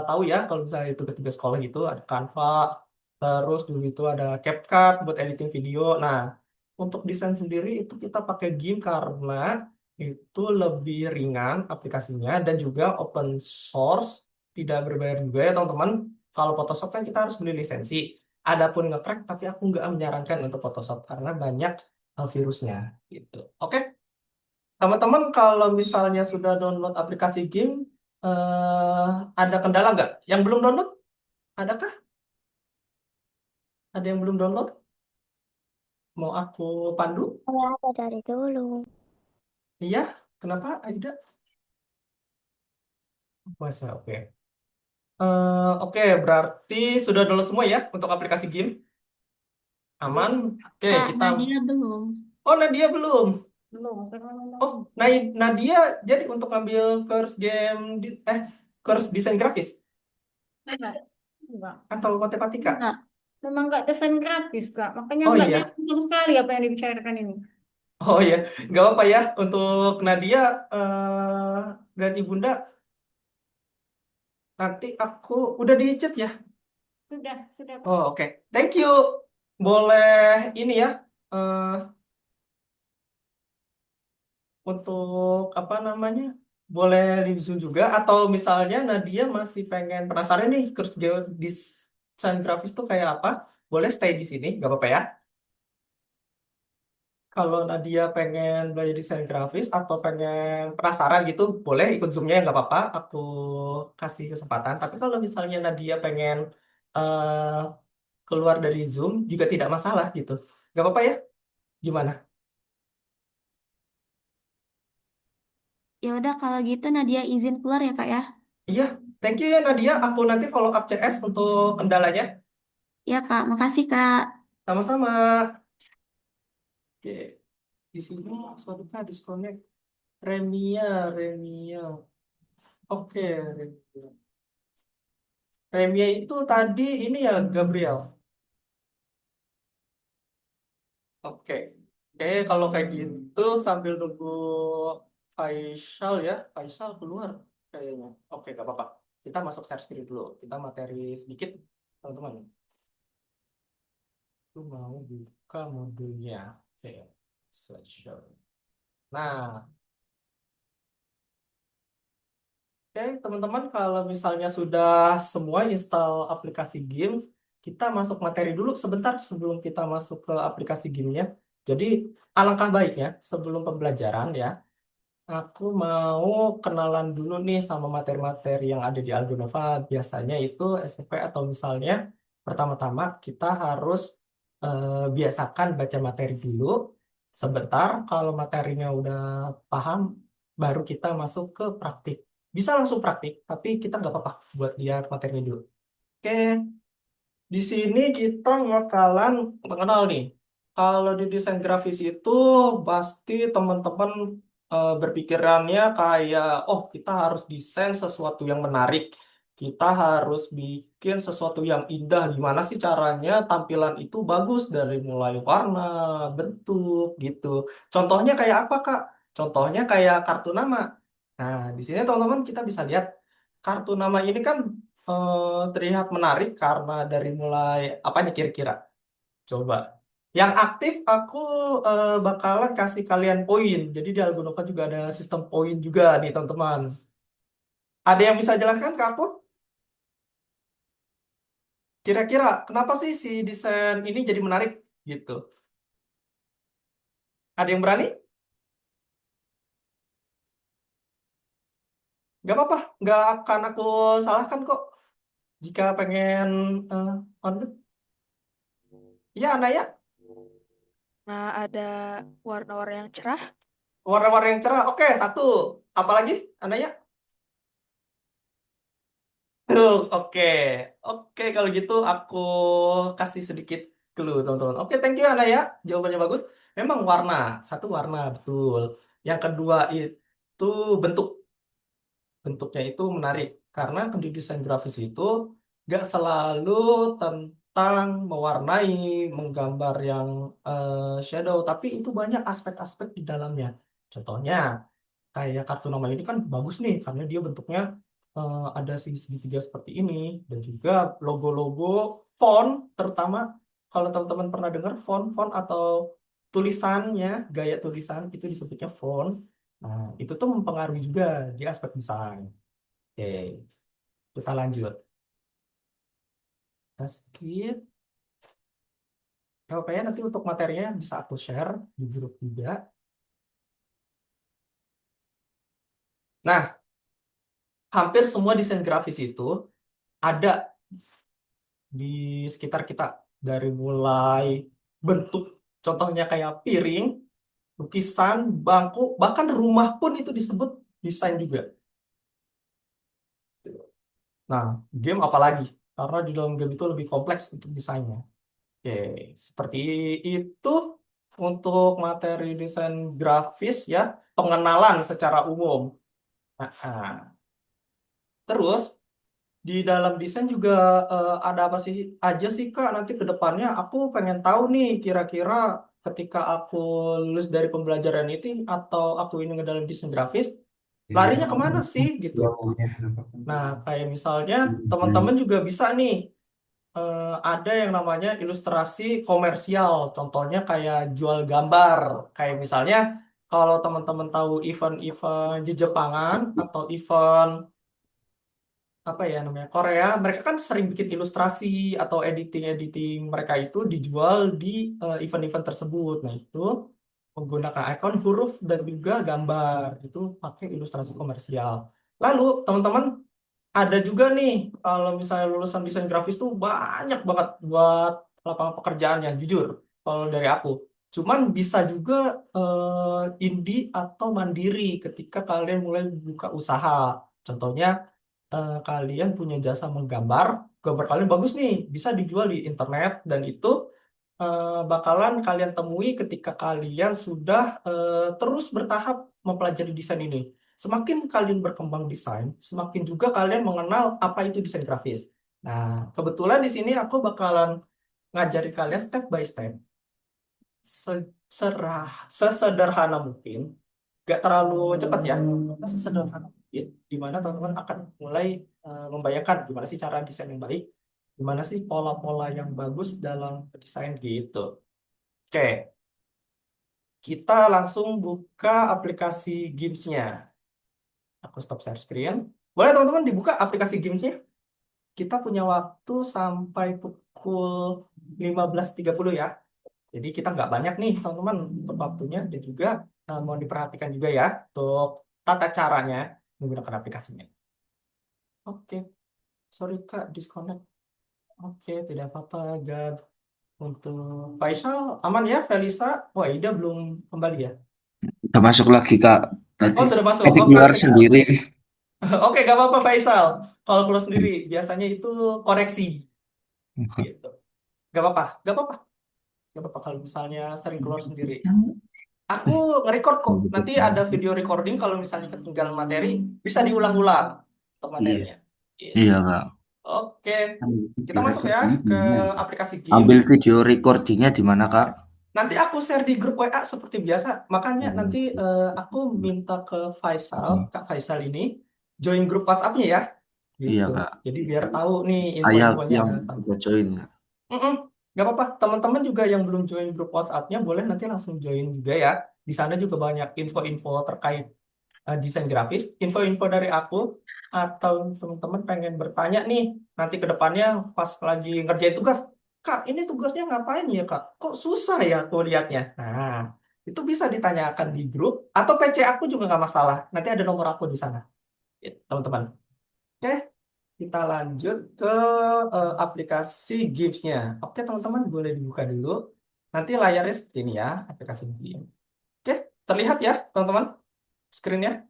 Speaker 1: tahu ya kalau misalnya tugas-tugas sekolah gitu ada Canva, terus dulu itu ada CapCut buat editing video. Nah, untuk desain sendiri itu kita pakai GIMP karena itu lebih ringan aplikasinya dan juga open source, tidak berbayar juga ya teman-teman. Kalau Photoshop kan kita harus beli lisensi. Adapun nge-crack, tapi aku nggak menyarankan untuk Photoshop karena banyak virusnya gitu. Oke, teman-teman kalau misalnya sudah download aplikasi game, eh, ada kendala nggak? Yang belum download, adakah? Ada yang belum download? Mau aku pandu?
Speaker 4: Saya ada dari dulu.
Speaker 1: Iya, kenapa Aida? Masa, oke. Oke, berarti sudah download semua ya untuk aplikasi game? Aman? Oke,
Speaker 8: Kak,
Speaker 1: kita...
Speaker 8: Nadia belum.
Speaker 1: Oh, Nadia belum.
Speaker 9: Belum,
Speaker 1: Oh, Nadia jadi untuk ambil course course desain grafis
Speaker 9: enggak. Enggak.
Speaker 1: atau matematika?
Speaker 8: Enggak.
Speaker 9: Memang nggak desain grafis, Kak. Makanya
Speaker 1: Oh
Speaker 9: nggak
Speaker 1: iya,
Speaker 9: nyambung sama sekali apa yang dibicarakan ini.
Speaker 1: oh iya, nggak apa ya. Untuk Nadia, ganti bunda. Nanti aku udah di chat ya.
Speaker 9: Sudah, Pak.
Speaker 1: Oh oke, thank you. Boleh ini ya, eh, untuk apa namanya? Boleh di Zoom juga atau misalnya Nadia masih pengen penasaran nih course desain grafis tuh kayak apa? Boleh stay di sini, nggak apa-apa ya. Kalau Nadia pengen belajar desain grafis atau pengen penasaran gitu, boleh ikut Zoom-nya nggak apa-apa. Aku kasih kesempatan. Tapi kalau misalnya Nadia pengen eh, keluar dari Zoom juga tidak masalah gitu. Nggak apa-apa ya? Gimana?
Speaker 8: Ya udah kalau gitu Nadia izin keluar ya Kak ya.
Speaker 1: Iya, thank you ya Nadia. Aku nanti follow up CS untuk kendalanya.
Speaker 8: Ya Kak, makasih Kak.
Speaker 1: Sama-sama. Oke, di sini sorry Kak, disconnect. Remia. Oke, Remia. Remia itu tadi ini ya Gabriel. Oke, kalau kayak gitu sambil nunggu Faisal keluar kayaknya. Oke, gak apa-apa. Kita masuk share screen dulu. Kita materi sedikit, teman-teman. Aku mau buka modulnya. Oke, slideshow. Nah, Oke, teman-teman, kalau misalnya sudah semua install aplikasi game, kita masuk materi dulu sebentar sebelum kita masuk ke aplikasi gamenya. Jadi, alangkah baiknya sebelum pembelajaran ya, aku mau kenalan dulu nih sama materi-materi yang ada di Algo Nova. Biasanya itu SMP atau misalnya pertama-tama kita harus biasakan baca materi dulu. Sebentar, kalau materinya udah paham, baru kita masuk ke praktik. Bisa langsung praktik, tapi kita nggak apa-apa buat lihat materinya dulu. Oke, di sini kita bakalan mengenal nih. Kalau di desain grafis itu pasti teman-teman berpikirannya kayak, oh kita harus desain sesuatu yang menarik. Kita harus bikin sesuatu yang indah. Gimana sih caranya tampilan itu bagus dari mulai warna, bentuk gitu. Contohnya kayak apa, Kak? Contohnya kayak kartu nama. Nah, di sini teman-teman kita bisa lihat kartu nama ini kan terlihat menarik karena dari mulai apanya kira-kira? Coba. Yang aktif aku bakalan kasih kalian poin. Jadi di Algonova juga ada sistem poin juga nih teman-teman. Ada yang bisa jelaskan ke aku? Kira-kira kenapa sih si desain ini jadi menarik gitu? Ada yang berani? Gak apa-apa, nggak akan aku salahkan kok. Jika pengen on. Ya, Anaya,
Speaker 3: Nah, ada warna-warna yang cerah.
Speaker 1: warna-warna yang cerah. Oke, satu. Apalagi, Anaya? Oke, oke kalau gitu aku kasih sedikit clue teman-teman. Oke, thank you Ana ya, jawabannya bagus. Memang warna, satu warna betul. Yang kedua itu bentuk, bentuknya itu menarik karena di desain grafis itu gak selalu tentang mewarnai, menggambar yang shadow, tapi itu banyak aspek-aspek di dalamnya. Contohnya kayak kartu nama ini kan bagus nih karena dia bentuknya ada segitiga seperti ini dan juga logo-logo font terutama kalau teman-teman pernah dengar font atau tulisannya gaya tulisan itu disebutnya font. Nah, itu tuh mempengaruhi juga di aspek desain. Oke, kita lanjut. Kita skip. Kalau kayaknya nanti untuk materinya bisa aku share di grup juga. Nah, hampir semua desain grafis itu ada di sekitar kita dari mulai bentuk contohnya kayak piring, lukisan, bangku, bahkan rumah pun itu disebut desain juga. Nah, game apalagi? Karena di dalam game itu lebih kompleks untuk desainnya. Oke, seperti itu untuk materi desain grafis ya, pengenalan secara umum. Nah, terus di dalam desain juga ada apa sih aja sih Kak nanti ke depannya aku pengen tahu nih kira-kira ketika aku lulus dari pembelajaran itu atau aku ini ngedalam desain grafis larinya kemana sih gitu. Nah kayak misalnya teman-teman juga bisa nih ada yang namanya ilustrasi komersial contohnya kayak jual gambar kayak misalnya kalau teman-teman tahu event-event di Jepangan atau event apa ya namanya Korea mereka kan sering bikin ilustrasi atau editing mereka itu dijual di event-event tersebut nah itu menggunakan icon huruf dan juga gambar itu pakai ilustrasi komersial lalu teman-teman ada juga nih kalau misalnya lulusan desain grafis tuh banyak banget buat lapangan pekerjaan yang jujur kalau dari aku cuman bisa juga indie atau mandiri ketika kalian mulai buka usaha contohnya kalian punya jasa menggambar, gambar kalian bagus nih, bisa dijual di internet dan itu bakalan kalian temui ketika kalian sudah terus bertahap mempelajari desain ini. Semakin kalian berkembang desain, semakin juga kalian mengenal apa itu desain grafis. Nah, kebetulan di sini aku bakalan ngajari kalian step by step, sesederhana mungkin, gak terlalu cepat ya, sesederhana mungkin, di mana teman-teman akan mulai membayangkan gimana sih cara desain yang baik, gimana sih pola-pola yang bagus dalam desain gitu. Oke, kita langsung buka aplikasi Gamesnya. Aku stop share screen. Boleh teman-teman dibuka aplikasi Gamesnya. Kita punya waktu sampai pukul 15.30 ya. Jadi kita nggak banyak nih teman-teman untuk waktunya dan juga mau diperhatikan juga ya untuk tata caranya menggunakan aplikasinya. Oke, sorry Kak, disconnect. Oke, tidak apa-apa, Gab. Untuk Faisal, aman ya, Felisa? Wah, Ida belum kembali ya?
Speaker 7: Udah masuk lagi Kak.
Speaker 1: Oh,
Speaker 7: Tadi
Speaker 1: sudah masuk.
Speaker 7: tadi
Speaker 1: Oke,
Speaker 7: keluar
Speaker 1: oke.
Speaker 7: sendiri.
Speaker 1: Oke, gak apa-apa Faisal. Kalau keluar sendiri, biasanya itu koreksi. Gitu. Gak apa-apa, gak apa-apa. Gak apa-apa kalau misalnya sering keluar sendiri. Aku nge-record kok. Nanti ada video recording kalau misalnya ketinggalan materi, bisa diulang-ulang untuk
Speaker 7: Iya,
Speaker 1: materinya. Gitu.
Speaker 7: iya Kak.
Speaker 1: Oke, kita
Speaker 7: Video
Speaker 1: masuk ya
Speaker 7: recordingnya
Speaker 1: ke
Speaker 7: di mana?
Speaker 1: aplikasi game.
Speaker 7: Ambil video recordingnya di mana Kak?
Speaker 1: Nanti aku share di grup WA seperti biasa. Makanya nanti aku minta ke Faisal, Kak Faisal ini, join grup WhatsApp-nya ya.
Speaker 7: Iya
Speaker 1: Gitu.
Speaker 7: Kak.
Speaker 1: Jadi biar tahu nih
Speaker 7: Saya
Speaker 1: info-infonya
Speaker 7: yang
Speaker 1: ada apa.
Speaker 7: udah join Kak.
Speaker 1: Mm-mm. Gak apa-apa, teman-teman juga yang belum join grup WhatsApp-nya boleh nanti langsung join juga ya. Di sana juga banyak info-info terkait desain grafis, info-info dari aku, atau teman-teman pengen bertanya nih nanti ke depannya pas lagi ngerjain tugas, Kak, ini tugasnya ngapain ya Kak? Kok susah ya aku lihatnya? Nah, itu bisa ditanyakan di grup atau PC aku juga nggak masalah. Nanti ada nomor aku di sana, gitu, teman-teman. Oke, kita lanjut ke aplikasi Gives-nya. Oke, teman-teman boleh dibuka dulu. Nanti layarnya seperti ini ya, aplikasi Gives. Oke, terlihat ya, teman-teman, screen-nya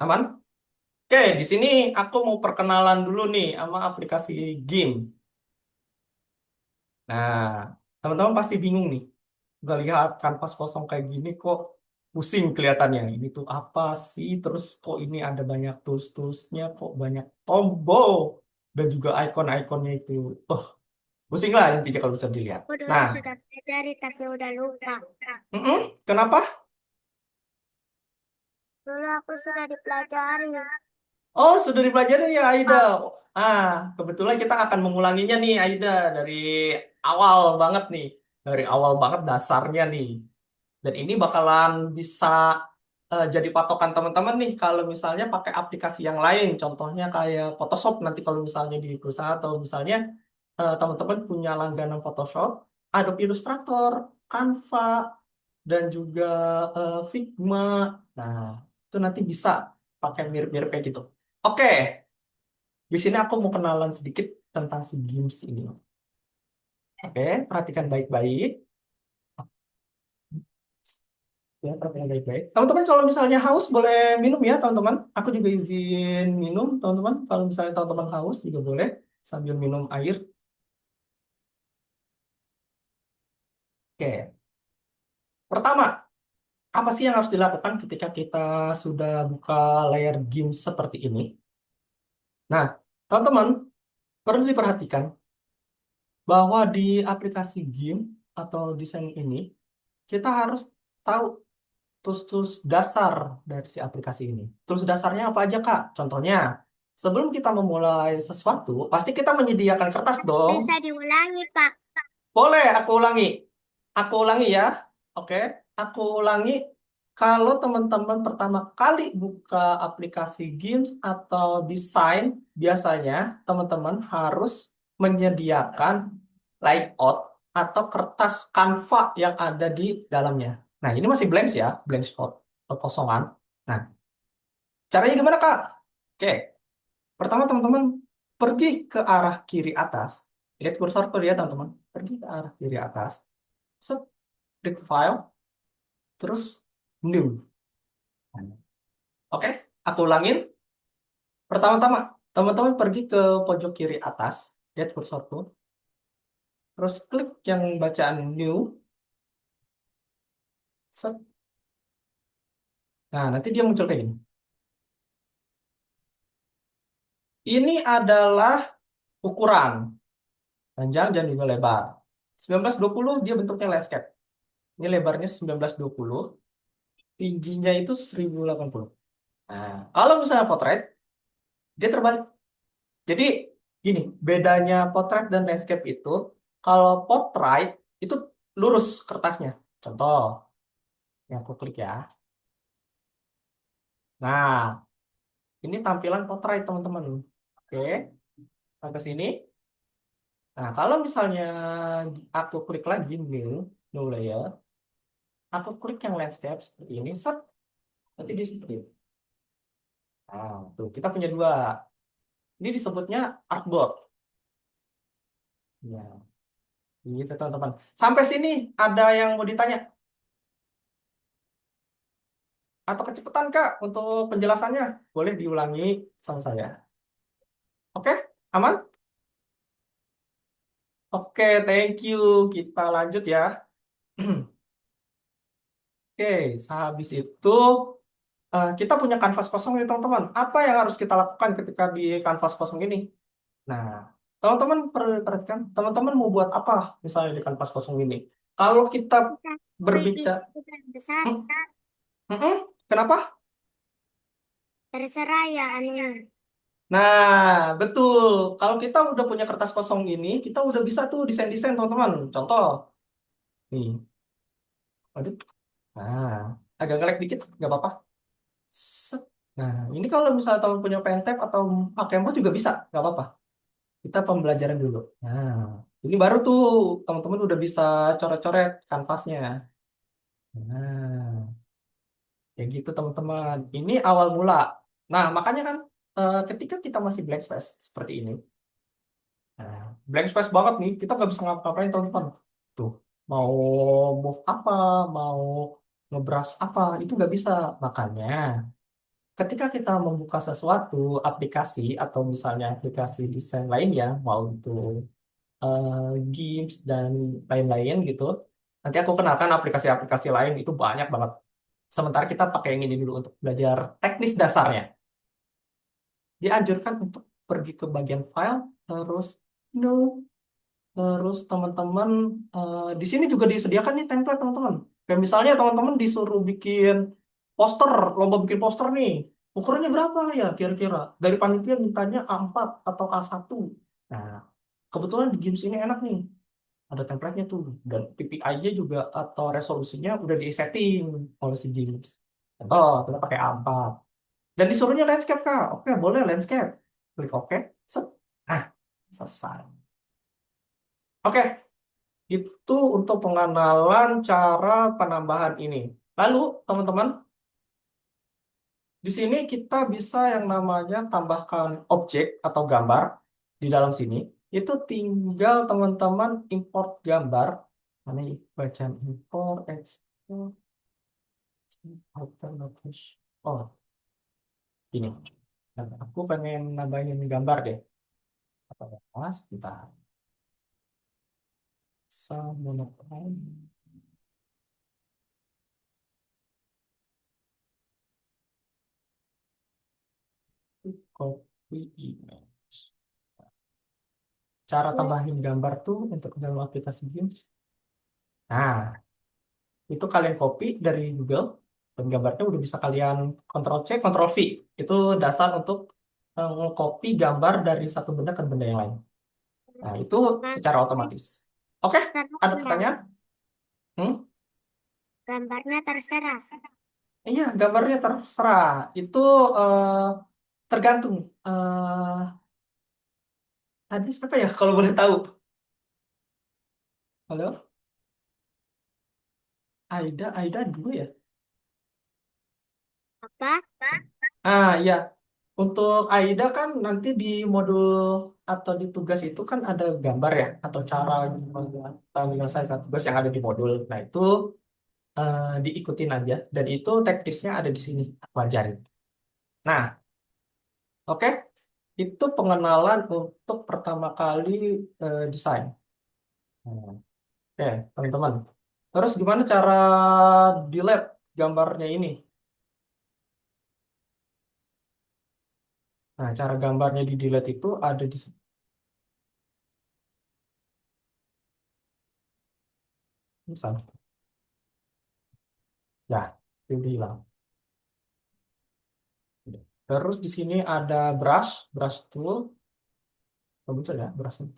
Speaker 1: aman? Oke, di sini aku mau perkenalan dulu nih sama aplikasi game. Nah, teman-teman pasti bingung nih. Udah lihat kanvas kosong kayak gini kok pusing kelihatannya. Ini tuh apa sih? Terus kok ini ada banyak tools-toolsnya, kok banyak tombol dan juga icon-iconnya itu. Oh, pusing lah intinya kalau bisa dilihat.
Speaker 4: Aku dulu
Speaker 1: Nah,
Speaker 4: sudah pelajari tapi udah lupa.
Speaker 1: kenapa?
Speaker 4: Dulu aku sudah dipelajari.
Speaker 1: Oh, sudah dipelajari ya Aida. Kebetulan kita akan mengulanginya nih Aida dari awal banget nih. Dari awal banget dasarnya nih. Dan ini bakalan bisa jadi patokan teman-teman nih kalau misalnya pakai aplikasi yang lain. Contohnya kayak Photoshop nanti kalau misalnya di perusahaan atau misalnya teman-teman punya langganan Photoshop, Adobe Illustrator, Canva, dan juga Figma. Nah, itu nanti bisa pakai mirip-mirip kayak gitu. Oke, di sini aku mau kenalan sedikit tentang si Gims ini. Oke, perhatikan baik-baik. Ya, perhatikan baik-baik. Teman-teman kalau misalnya haus boleh minum ya, teman-teman. Aku juga izin minum, teman-teman. Kalau misalnya teman-teman haus juga boleh sambil minum air. Oke, pertama, apa sih yang harus dilakukan ketika kita sudah buka layar Gims seperti ini? Nah, teman-teman perlu diperhatikan bahwa di aplikasi game atau desain ini kita harus tahu tools-tools dasar dari si aplikasi ini. Tools dasarnya apa aja, Kak? Contohnya, sebelum kita memulai sesuatu, pasti kita menyediakan kertas dong.
Speaker 4: Bisa diulangi, Pak.
Speaker 1: Boleh, aku ulangi. Aku ulangi ya. Oke, aku ulangi. Kalau teman-teman pertama kali buka aplikasi games atau desain, biasanya teman-teman harus menyediakan layout atau kertas Canva yang ada di dalamnya. Nah, ini masih blank ya, blank spot, kekosongan. Nah, caranya gimana, Kak? Oke, pertama teman-teman pergi ke arah kiri atas. Lihat kursorku ya, teman-teman. Pergi ke arah kiri atas. Set, klik file, terus new. Oke, aku ulangin. Pertama-tama, teman-teman pergi ke pojok kiri atas. Lihat kursorku. Terus klik yang bacaan new. Set. Nah, nanti dia muncul kayak gini. Ini adalah ukuran panjang dan juga lebar. 1920 dia bentuknya landscape. Ini lebarnya 1920, tingginya itu 1080. Nah, kalau misalnya potret, dia terbalik. Jadi gini, bedanya potret dan landscape itu, kalau potret itu lurus kertasnya. Contoh, yang aku klik ya. Nah, Ini tampilan potret teman-teman. Oke, sampai sini. Nah, kalau misalnya aku klik lagi new layer, aku klik yang landscape seperti ini, set, nanti di seperti ini. Nah, tuh kita punya dua. Ini disebutnya artboard. Ya, gitu teman-teman. Sampai sini ada yang mau ditanya atau kecepatan Kak untuk penjelasannya? Boleh diulangi sama saya. Oke, aman? Oke, thank you. Kita lanjut ya. Oke, sehabis itu kita punya kanvas kosong nih teman-teman. Apa yang harus kita lakukan ketika di kanvas kosong ini? Nah, teman-teman perhatikan, teman-teman mau buat apa misalnya di kanvas kosong ini? Kalau kita
Speaker 4: Bisa
Speaker 1: berbicara,
Speaker 4: besar.
Speaker 1: Hmm? Kenapa?
Speaker 4: Terserah ya anunya.
Speaker 1: Nah, betul. Kalau kita udah punya kertas kosong ini, kita udah bisa tuh desain-desain teman-teman. Contoh, nih, aduh, nah, agak ngelek dikit, nggak apa-apa. Set. Nah, ini kalau misalnya teman punya Pentab atau pakai Canvas juga bisa, nggak apa-apa. Kita pembelajaran dulu. Nah, ini baru tuh teman-teman udah bisa coret-coret kanvasnya. Nah, ya gitu teman-teman. Ini awal mula. Nah, makanya kan ketika kita masih blank space seperti ini, nah, blank space banget nih, kita nggak bisa ngapa-ngapain teman-teman. Tuh, mau move apa, mau ngebrush apa, itu nggak bisa. Makanya, ketika kita membuka sesuatu aplikasi atau misalnya aplikasi desain lainnya, mau itu Gims dan lain-lain gitu. Nanti aku kenalkan aplikasi-aplikasi lain itu banyak banget. Sementara kita pakai yang ini dulu untuk belajar teknis dasarnya. Dianjurkan untuk pergi ke bagian file, terus new, terus teman-teman di sini juga disediakan nih template teman-teman. Kayak misalnya teman-teman disuruh bikin poster, lomba bikin poster nih. Ukurannya berapa ya kira-kira? Dari panitia mintanya A4 atau A1. Nah, kebetulan di Gims ini enak nih. Ada template-nya tuh. Dan PPI-nya juga atau resolusinya udah di-setting oleh si Gims. Contoh, kita pakai A4. Dan disuruhnya landscape, Kak. Oke, boleh landscape. Klik oke. Set. Nah, selesai. Oke, itu untuk pengenalan cara penambahan ini. Lalu, teman-teman, di sini kita bisa yang namanya tambahkan objek atau gambar di dalam sini. Itu tinggal teman-teman import gambar. Mana ya? Bacaan import, export, alternative. Oh, ini. Nah, aku pengen nambahin gambar deh. Apa ya? Mas, kita monochrome. Copy image. Cara tambahin gambar tuh untuk dalam aplikasi Games. Nah, itu kalian copy dari Google dan gambarnya udah bisa kalian Ctrl C, Ctrl V. Itu dasar untuk copy gambar dari satu benda ke benda yang lain. Nah, itu secara otomatis. Oke, ada pertanyaan? Hmm?
Speaker 4: Gambarnya terserah.
Speaker 1: Iya, gambarnya terserah. Itu eh, tergantung. Tadi siapa ya kalau boleh tahu? Halo? Aida dulu ya?
Speaker 4: Apa?
Speaker 1: Ah, iya. Untuk Aida kan nanti di modul atau di tugas itu kan ada gambar ya, atau cara gimana kita menyelesaikan tugas yang ada di modul. Nah, itu diikutin aja. Dan itu teknisnya ada di sini, aku ajarin. Nah, oke. Itu pengenalan untuk pertama kali desain. Hmm, Oke, teman-teman. Terus gimana cara delete gambarnya ini? Nah, cara gambarnya di delete itu ada di misal. Ya, itu hilang. Terus di sini ada brush tool. Oh, muncul ya, brush tool.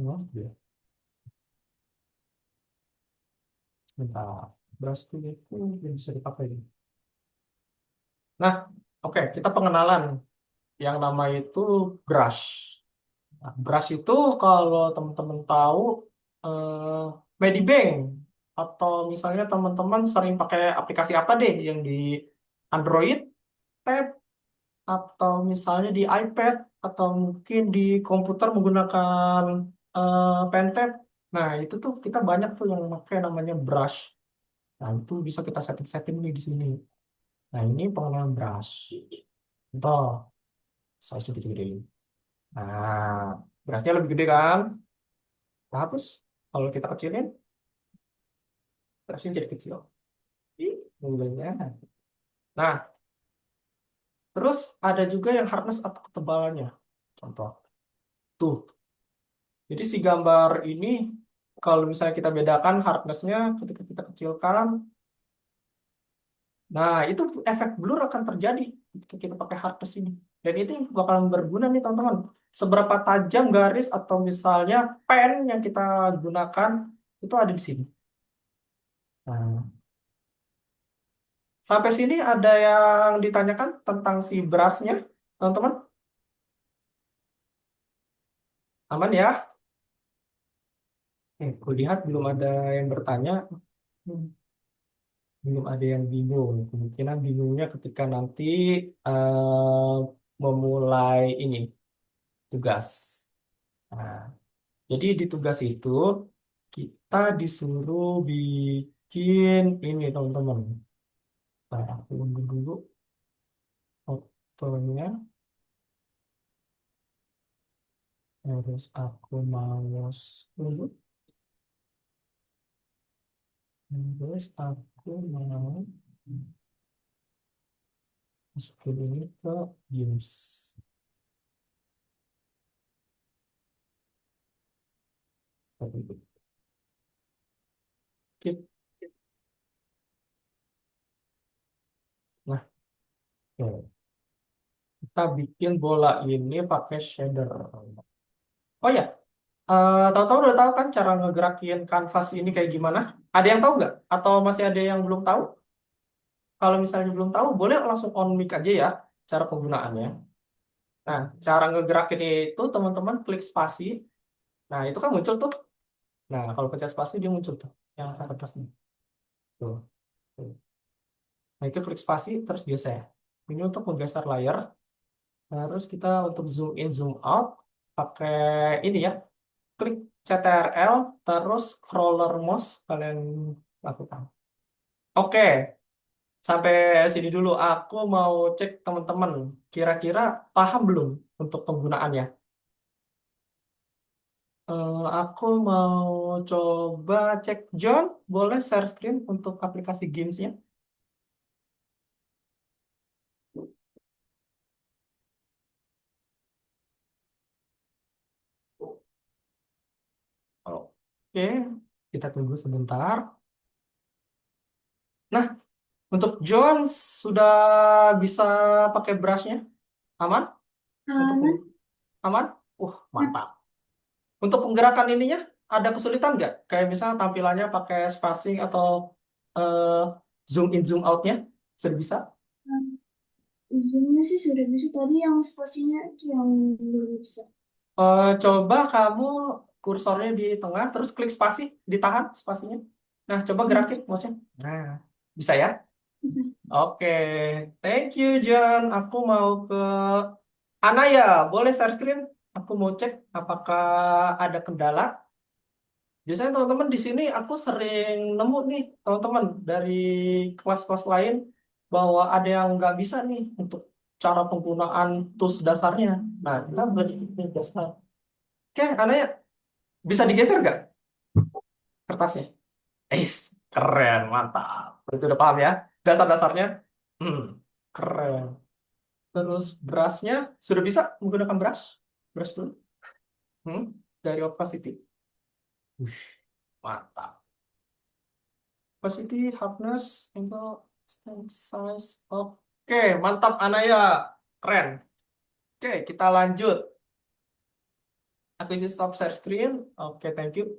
Speaker 1: Oh, iya. Bentar. Brush tool itu yang bisa dipakai. Nah, Oke, kita pengenalan yang nama itu brush. Nah, brush itu kalau teman-teman tahu eh, Medibank atau misalnya teman-teman sering pakai aplikasi apa deh yang di Android, tab, atau misalnya di iPad atau mungkin di komputer menggunakan pen tab. Nah, itu tuh kita banyak tuh yang pakai namanya brush. Nah, itu bisa kita setting-setting nih di sini. Nah, ini pengenalan brush. Contoh, size lebih gede. Nah, brushnya lebih gede kan? Nah, hapus. Kalau kita kecilin, brushnya jadi kecil. Ih, mulainya. Nah, terus ada juga yang hardness atau ketebalannya. Contoh, tuh. Jadi si gambar ini, kalau misalnya kita bedakan hardness-nya ketika kita kecilkan, nah itu efek blur akan terjadi ketika kita pakai hardness ini. Dan itu yang bakalan berguna nih teman-teman. Seberapa tajam garis atau misalnya pen yang kita gunakan itu ada di sini. Nah, sampai sini ada yang ditanyakan tentang si brush-nya, teman-teman? Aman ya? Kulihat belum ada yang bertanya. Hmm, Belum ada yang bingung. Kemungkinan bingungnya ketika nanti eh, memulai ini tugas. Nah, jadi di tugas itu kita disuruh bikin ini teman-teman. Nah, aku unduh dulu fotonya. Terus aku mouse dulu. Terus aku mau masukin ini ke Games. Skip. Nah, oke. Kita bikin bola ini pakai shader. Oh ya, tahu-tahu udah tahu kan cara ngegerakin kanvas ini kayak gimana? Ada yang tahu nggak? Atau masih ada yang belum tahu? Kalau misalnya belum tahu, boleh langsung on mic aja ya cara penggunaannya. Nah, cara ngegerakin itu teman-teman klik spasi. Nah, itu kan muncul tuh. Nah, kalau pencet spasi dia muncul tuh yang atasnya. Tuh. Tuh. Nah, itu klik spasi terus geser. Ini untuk menggeser layar. Terus kita untuk zoom in, zoom out pakai ini ya. Klik CTRL terus scroller mouse kalian lakukan. Oke, sampai sini dulu. Aku mau cek teman-teman. Kira-kira paham belum untuk penggunaannya? Aku mau coba cek John. Boleh share screen untuk aplikasi gamesnya? Oke, kita tunggu sebentar. Nah, untuk John sudah bisa pakai brushnya? Aman? Untuk
Speaker 5: Aman.
Speaker 1: aman? Mantap. Untuk penggerakan ininya ada kesulitan nggak? Kayak misalnya tampilannya pakai spacing atau eh, zoom in zoom outnya sudah bisa?
Speaker 5: Zoomnya sih sudah bisa. Tadi yang spasinya itu yang belum bisa.
Speaker 1: Coba kamu kursornya di tengah, terus klik spasi, ditahan spasinya. Nah, coba gerakin mouse-nya. Nah, bisa ya? Oke, thank you John. Aku mau ke Anaya. Boleh share screen? Aku mau cek apakah ada kendala. Biasanya teman-teman di sini aku sering nemu nih teman-teman dari kelas-kelas lain bahwa ada yang nggak bisa nih untuk cara penggunaan tools dasarnya. Nah, kita belajar tools dasar. Oke, Anaya, bisa digeser nggak kertasnya? Keren, mantap. Itu udah paham ya? Dasar-dasarnya? Hmm, keren. Terus brushnya, sudah bisa menggunakan brush? Brush dulu. Hmm, dari opacity. Wih, mantap. Opacity, hardness, angle, size. Oke, mantap Anaya. Keren. Oke, kita lanjut. Aku isi stop share screen. Oke, thank you.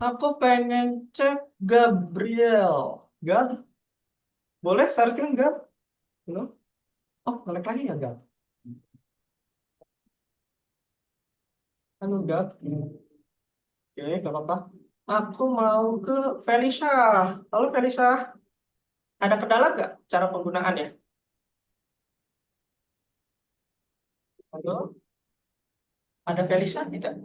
Speaker 1: Aku pengen cek Gabriel. Gab, boleh share screen, Gab? No? Oh, ngelag lagi ya, Gab? Halo, Gab. Oke, gak apa-apa. Aku mau ke Felicia. Halo, Felicia. Ada kendala nggak cara penggunaannya? Halo, ada Felicia tidak?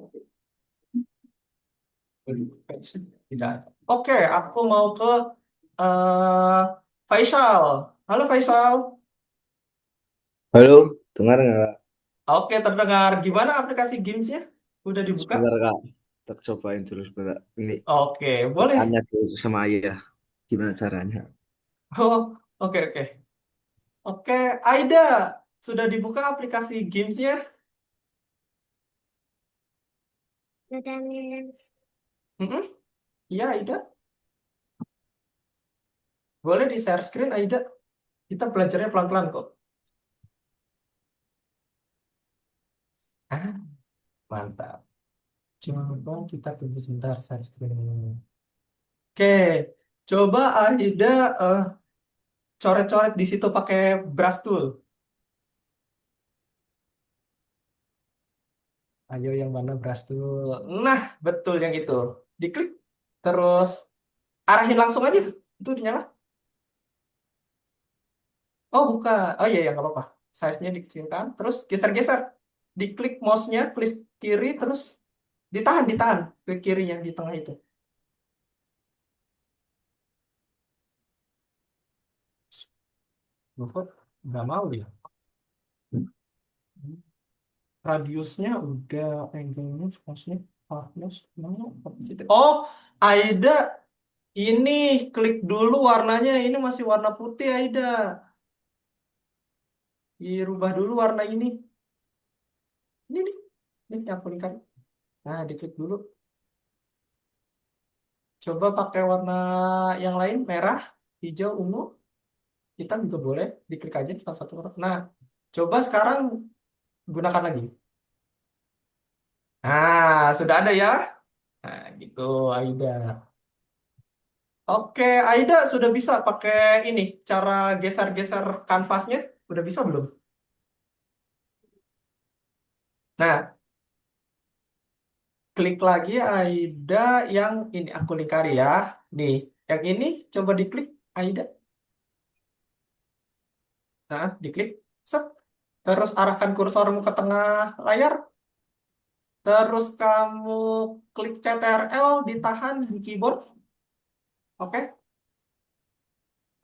Speaker 1: Felicia tidak ada. Oke, aku mau ke eh Faisal. Halo, Faisal.
Speaker 7: Halo, dengar nggak?
Speaker 1: Oke, terdengar. Gimana aplikasi gamesnya? Udah dibuka?
Speaker 7: Sebentar Kak, tak cobain dulu sebentar. Ini
Speaker 1: Oke, boleh.
Speaker 7: tanya dulu sama ayah, gimana caranya?
Speaker 1: Oh, oke, oke. Oke, Aida. Sudah dibuka aplikasi gamesnya?
Speaker 4: Sudah, Miss.
Speaker 1: Mm-mm. Iya, Aida. Boleh di share screen, Aida. Kita belajarnya pelan-pelan kok. Ah, mantap. Coba kita tunggu sebentar share screen. Oke, coba Aida eh, coret-coret di situ pakai brush tool. Ayo yang mana brush tool? Nah, betul yang itu. Diklik, terus arahin langsung aja. Itu dinyala. Oh, buka. Oh iya, ya nggak apa-apa. Size-nya dikecilkan, terus geser-geser. Diklik mouse-nya, klik kiri, terus ditahan, ditahan. Klik kiri yang di tengah itu. Loh, kok nggak mau dia? Radiusnya udah, angle-nya, maksudnya hardness, mana? Oh, Aida, ini klik dulu warnanya. Ini masih warna putih, Aida. Dirubah dulu warna ini. Ini nih, ini aku lingkar. Nah, diklik dulu. Coba pakai warna yang lain, merah, hijau, ungu, hitam juga boleh. Diklik aja salah satu warna. Nah, coba sekarang gunakan lagi. Nah, sudah ada ya. Nah, gitu, Aida. Oke, Aida sudah bisa pakai ini, cara geser-geser kanvasnya. Udah bisa belum? Nah, klik lagi Aida yang ini, aku lingkari ya. Nih, yang ini coba diklik Aida. Nah, diklik. Set. Terus arahkan kursormu ke tengah layar. Terus kamu klik CTRL, ditahan di keyboard. Oke.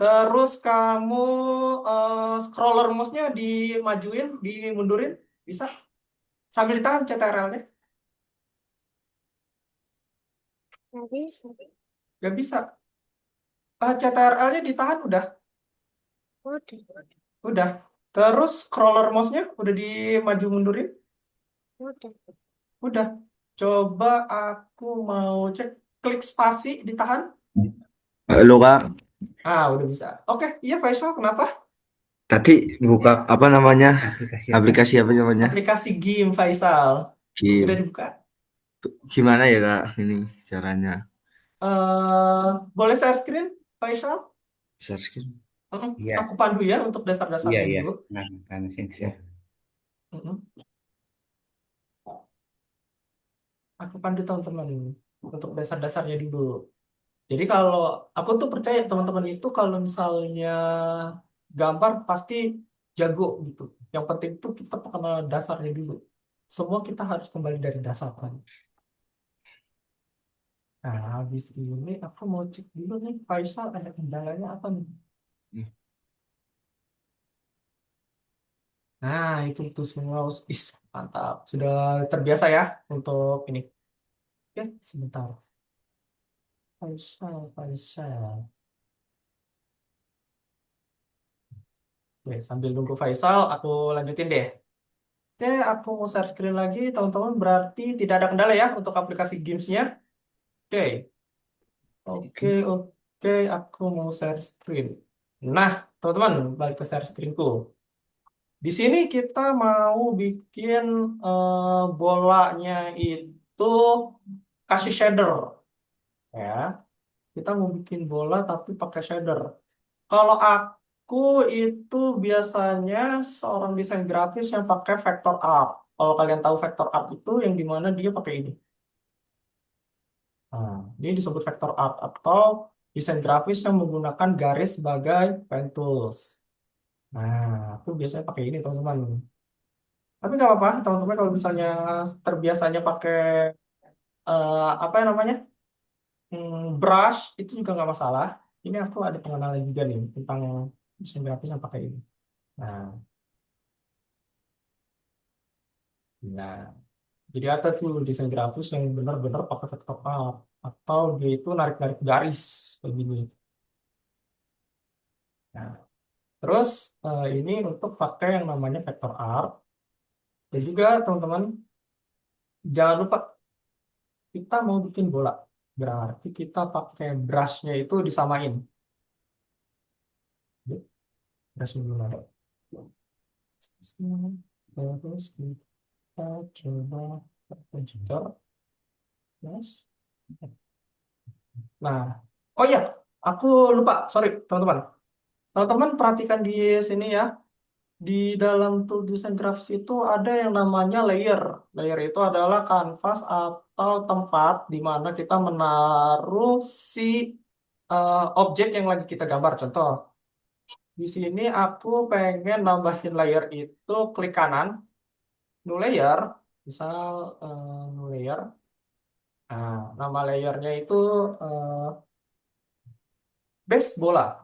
Speaker 1: Terus kamu scroller mouse-nya dimajuin, dimundurin. Bisa. Sambil ditahan CTRL-nya.
Speaker 4: Nggak bisa.
Speaker 1: Gak bisa. CTRL-nya ditahan udah.
Speaker 4: Udah.
Speaker 1: Udah. Terus scroller mouse-nya udah dimaju mundurin.
Speaker 4: Udah.
Speaker 1: Udah. Coba aku mau cek. Klik spasi, ditahan.
Speaker 7: Halo Kak,
Speaker 1: Udah bisa. Oke, iya Faisal, kenapa?
Speaker 7: tadi buka apa namanya? Aplikasi apa namanya?
Speaker 1: Aplikasi game Faisal. Udah
Speaker 7: Game.
Speaker 1: dibuka.
Speaker 7: Gimana ya Kak ini caranya?
Speaker 1: Boleh share screen, Faisal?
Speaker 7: Share screen.
Speaker 10: Iya,
Speaker 1: Aku pandu ya untuk
Speaker 10: iya,
Speaker 1: dasar-dasarnya
Speaker 10: iya.
Speaker 1: dulu.
Speaker 10: Nah, kan siap.
Speaker 1: Mm-mm. Aku pandu teman-teman untuk dasar-dasarnya dulu. Jadi kalau aku tuh percaya teman-teman itu kalau misalnya gambar pasti jago gitu. Yang penting tuh kita mengenal dasarnya dulu. Semua kita harus kembali dari dasar kan. Nah, habis ini aku mau cek dulu nih Faisal ada kendalanya apa nih? Nah, itu semua mantap. Sudah terbiasa ya untuk ini. Oke, sebentar. Faisal. Oke, sambil nunggu Faisal, aku lanjutin deh. Oke, aku mau share screen lagi, teman-teman. Berarti tidak ada kendala ya untuk aplikasi gamesnya. Oke, oke, aku mau share screen. Nah, teman-teman, balik ke share screenku. Di sini kita mau bikin bolanya itu kasih shader, ya. Kita mau bikin bola tapi pakai shader. Kalau aku aku itu biasanya seorang desain grafis yang pakai vector art. Kalau kalian tahu vector art itu yang dimana dia pakai ini. Nah, ini disebut vector art atau desain grafis yang menggunakan garis sebagai pen tools. Nah, aku biasanya pakai ini teman-teman. Tapi nggak apa-apa teman-teman kalau misalnya terbiasanya pakai apa yang namanya brush itu juga nggak masalah. Ini aku ada pengenalan juga nih tentang desain grafis yang pakai ini. Nah, nah, jadi ada tuh desain grafis yang benar-benar pakai vector art atau dia itu narik-narik garis begini. Nah, terus ini untuk pakai yang namanya vector art. Dan juga teman-teman jangan lupa kita mau bikin bola. Berarti kita pakai brushnya itu disamain. Brushnya dulu ada. Terus kita coba pencetor. Yes. Nah, oh iya, aku lupa, sorry teman-teman. Teman-teman perhatikan di sini ya. Di dalam tool desain grafis itu ada yang namanya layer. Layer itu adalah kanvas atau tempat di mana kita menaruh si objek yang lagi kita gambar. Contoh, di sini aku pengen nambahin layer itu, klik kanan, new layer, misal new layer. Nah, nama layernya itu base bola.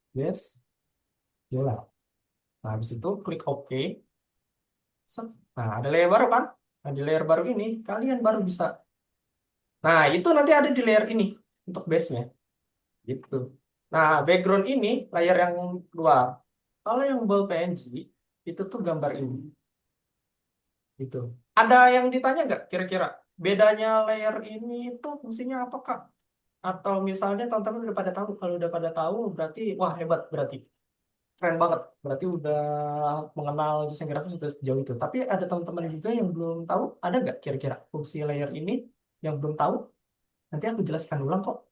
Speaker 1: Base bola. Nah, habis itu klik OK. Set. Nah, ada layer baru kan? Nah, di layer baru ini, kalian baru bisa. Nah, itu nanti ada di layer ini untuk base-nya. Gitu. Nah, background ini, layer yang luar. Kalau yang ball PNG, itu tuh gambar ini. Gitu. Ada yang ditanya nggak kira-kira? Bedanya layer ini itu fungsinya apa, Kak? Atau misalnya teman-teman udah pada tahu. Kalau udah pada tahu, berarti, wah hebat berarti. Keren banget. Berarti udah mengenal desain grafis sudah sejauh itu. Tapi ada teman-teman juga yang belum tahu. Ada nggak kira-kira fungsi layer ini yang belum tahu? Nanti aku jelaskan ulang kok.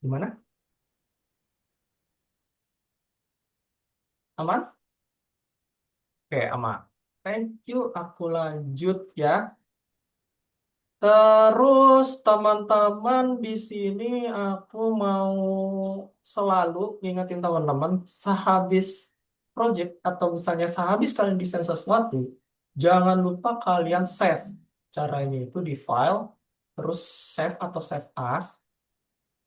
Speaker 1: Gimana? Aman? Oke, aman. Thank you. Aku lanjut ya. Terus teman-teman di sini aku mau selalu ngingetin teman-teman sehabis project atau misalnya sehabis kalian desain sesuatu, jangan lupa kalian save. Caranya itu di file, terus save atau save as.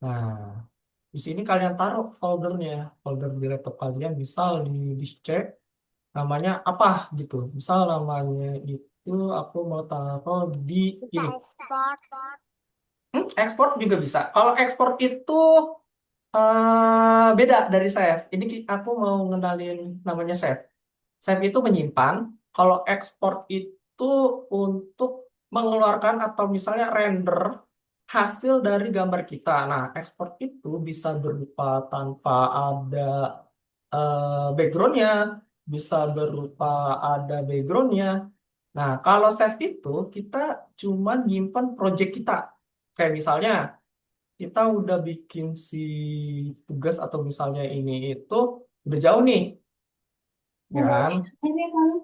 Speaker 1: Nah, di sini kalian taruh foldernya, folder di laptop kalian, misal di disk C, namanya apa gitu. Misal namanya itu aku mau taruh di
Speaker 4: Kita
Speaker 1: ini.
Speaker 4: ekspor.
Speaker 1: Ekspor juga bisa. Kalau ekspor itu beda dari save. Ini aku mau ngenalin namanya save. Save itu menyimpan. Kalau ekspor itu untuk mengeluarkan atau misalnya render hasil dari gambar kita. Nah, ekspor itu bisa berupa tanpa ada backgroundnya, bisa berupa ada backgroundnya. Nah, kalau save itu kita cuma nyimpan project kita. Kayak misalnya kita udah bikin si tugas atau misalnya ini itu udah jauh nih, ya kan?
Speaker 5: Ini kalau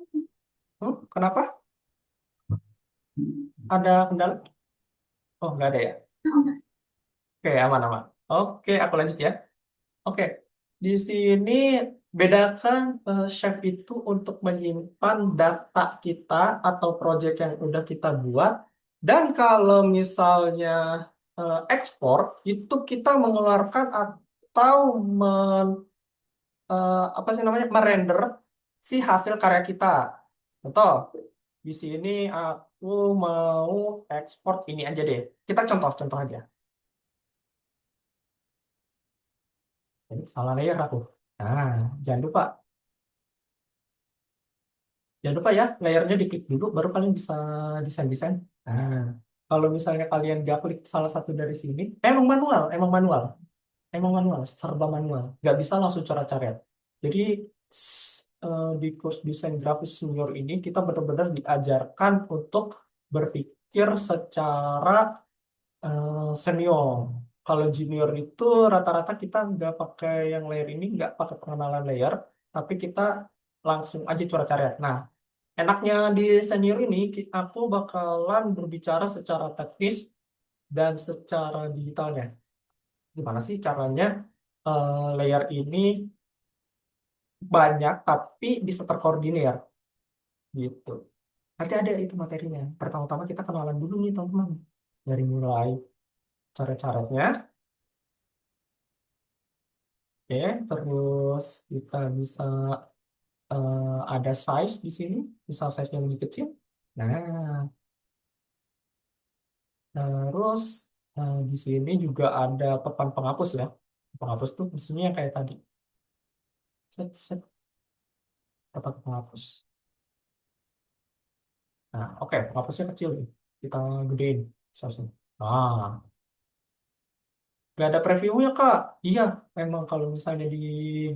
Speaker 1: Kenapa? Ada kendala? Oh, nggak ada ya? Oke, aman-aman. Oke, aku lanjut ya. Oke, di sini bedakan chef itu untuk menyimpan data kita atau project yang udah kita buat. Dan kalau misalnya ekspor, itu kita mengeluarkan atau apa sih namanya, merender si hasil karya kita. Contoh, di sini aku mau ekspor ini aja deh. Kita contoh-contoh aja. Jadi salah layer aku. Nah, jangan lupa. Jangan lupa ya, layernya diklik dulu, baru kalian bisa desain-desain. Nah, kalau misalnya kalian gak klik salah satu dari sini, emang manual, serba manual. Gak bisa langsung coret-coret. Jadi, di kurs desain grafis senior ini, kita benar-benar diajarkan untuk berpikir secara senior. Kalau junior itu rata-rata kita nggak pakai yang layer ini, nggak pakai pengenalan layer, tapi kita langsung aja coret-coret. Nah, enaknya di senior ini, aku bakalan berbicara secara teknis dan secara digitalnya. Gimana sih caranya layer ini banyak tapi bisa terkoordinir gitu. Nanti ada itu materinya. Pertama-tama kita kenalan dulu nih teman-teman. Dari mulai coret-coretnya, oke, terus kita bisa ada size di sini, misal size yang lebih kecil. Nah, terus di sini juga ada papan penghapus ya. Penghapus tuh fungsinya yang kayak tadi. Set, set, papan penghapus. Nah, oke, penghapusnya kecil nih. Kita gedein size-nya. Nah, gak ada previewnya, Kak. Iya, memang kalau misalnya di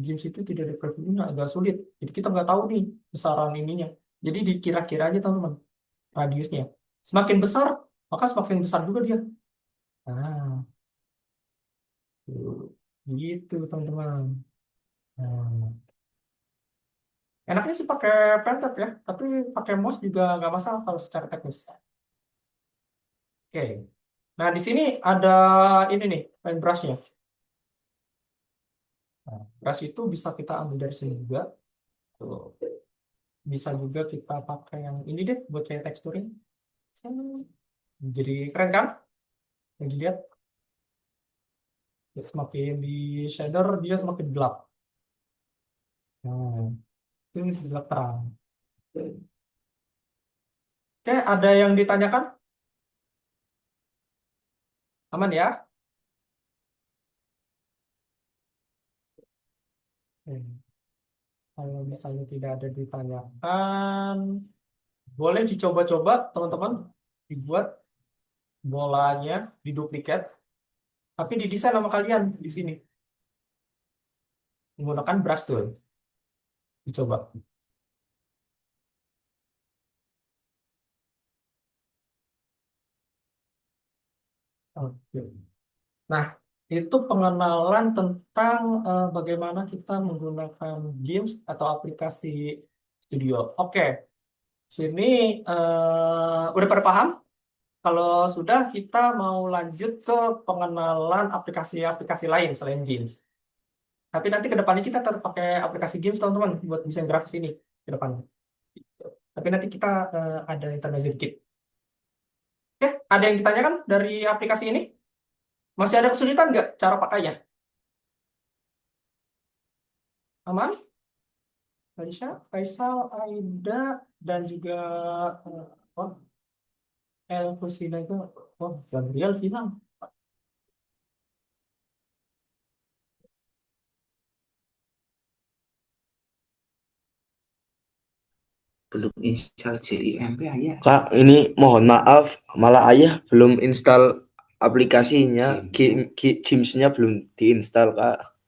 Speaker 1: games itu tidak ada previewnya, agak sulit. Jadi kita nggak tahu nih besaran ininya. Jadi dikira-kira aja, teman-teman, radiusnya. Semakin besar, maka semakin besar juga dia. Nah, gitu, teman-teman. Nah, enaknya sih pakai pentab ya, tapi pakai mouse juga nggak masalah kalau secara teknis. Oke. Nah, di sini ada ini nih, paintbrush-nya. Nah, brush itu bisa kita ambil dari sini juga. Tuh. Bisa juga kita pakai yang ini deh buat kayak texturing. Jadi keren kan? Yang dilihat ya, semakin di shader dia semakin gelap. Nah, itu gelap terang. Oke, ada yang ditanyakan? Aman ya? Kalau misalnya tidak ada ditanyakan, boleh dicoba-coba teman-teman dibuat bolanya, diduplikat, tapi didesain sama kalian di sini menggunakan brush tool. Dicoba. Oke. Nah, itu pengenalan tentang bagaimana kita menggunakan games atau aplikasi studio. Oke, sini udah pada paham? Kalau sudah, kita mau lanjut ke pengenalan aplikasi-aplikasi lain selain games. Tapi nanti ke depannya kita tetap pakai aplikasi games, teman-teman, buat desain grafis ini ke depannya. Tapi nanti kita ada intermezzo dikit. Oke, ada yang ditanyakan dari aplikasi ini? Masih ada kesulitan nggak cara pakainya? Aman? Aisyah, Faisal, Aida, dan juga oh, El Husina itu, oh, Gabriel hilang.
Speaker 7: Belum install JIMP ayah. Kak, ini mohon maaf, malah ayah belum install aplikasinya, Teams-nya belum diinstal, Kak.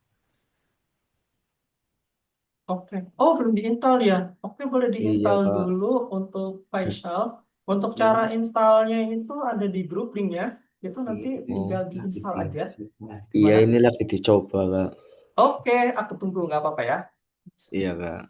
Speaker 1: Oke. Oh, belum diinstal ya? Oke, boleh
Speaker 7: Iya,
Speaker 1: diinstal
Speaker 7: Kak.
Speaker 1: dulu untuk Faisal. Untuk cara installnya itu ada di grup linknya. Itu nanti tinggal diinstal aja.
Speaker 7: Iya,
Speaker 1: Gimana?
Speaker 7: ini lagi dicoba, Kak.
Speaker 1: Oke, aku tunggu, nggak apa-apa ya.
Speaker 7: Iya, Kak.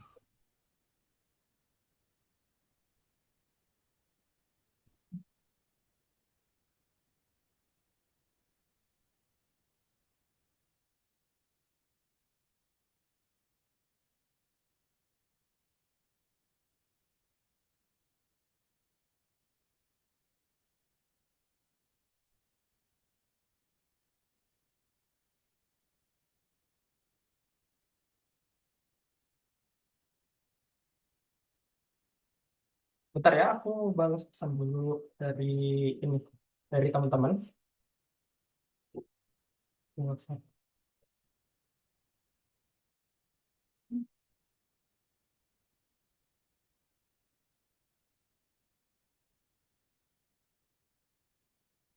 Speaker 1: Bentar ya, aku balas pesan dulu dari ini, dari teman-teman di WhatsApp.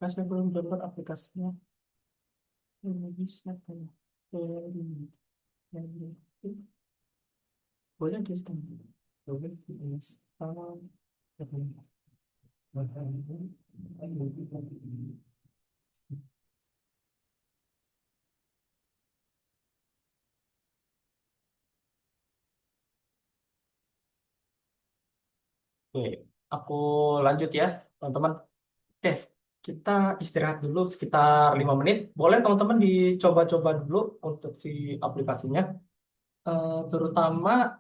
Speaker 1: Nah, saya belum download aplikasinya. Ini bisa kan? Ini. Boleh di-install. Boleh di-install. Oke, aku lanjut ya, teman-teman. Oke, kita istirahat dulu sekitar 5 menit. Boleh teman-teman dicoba-coba dulu untuk si aplikasinya. Terutama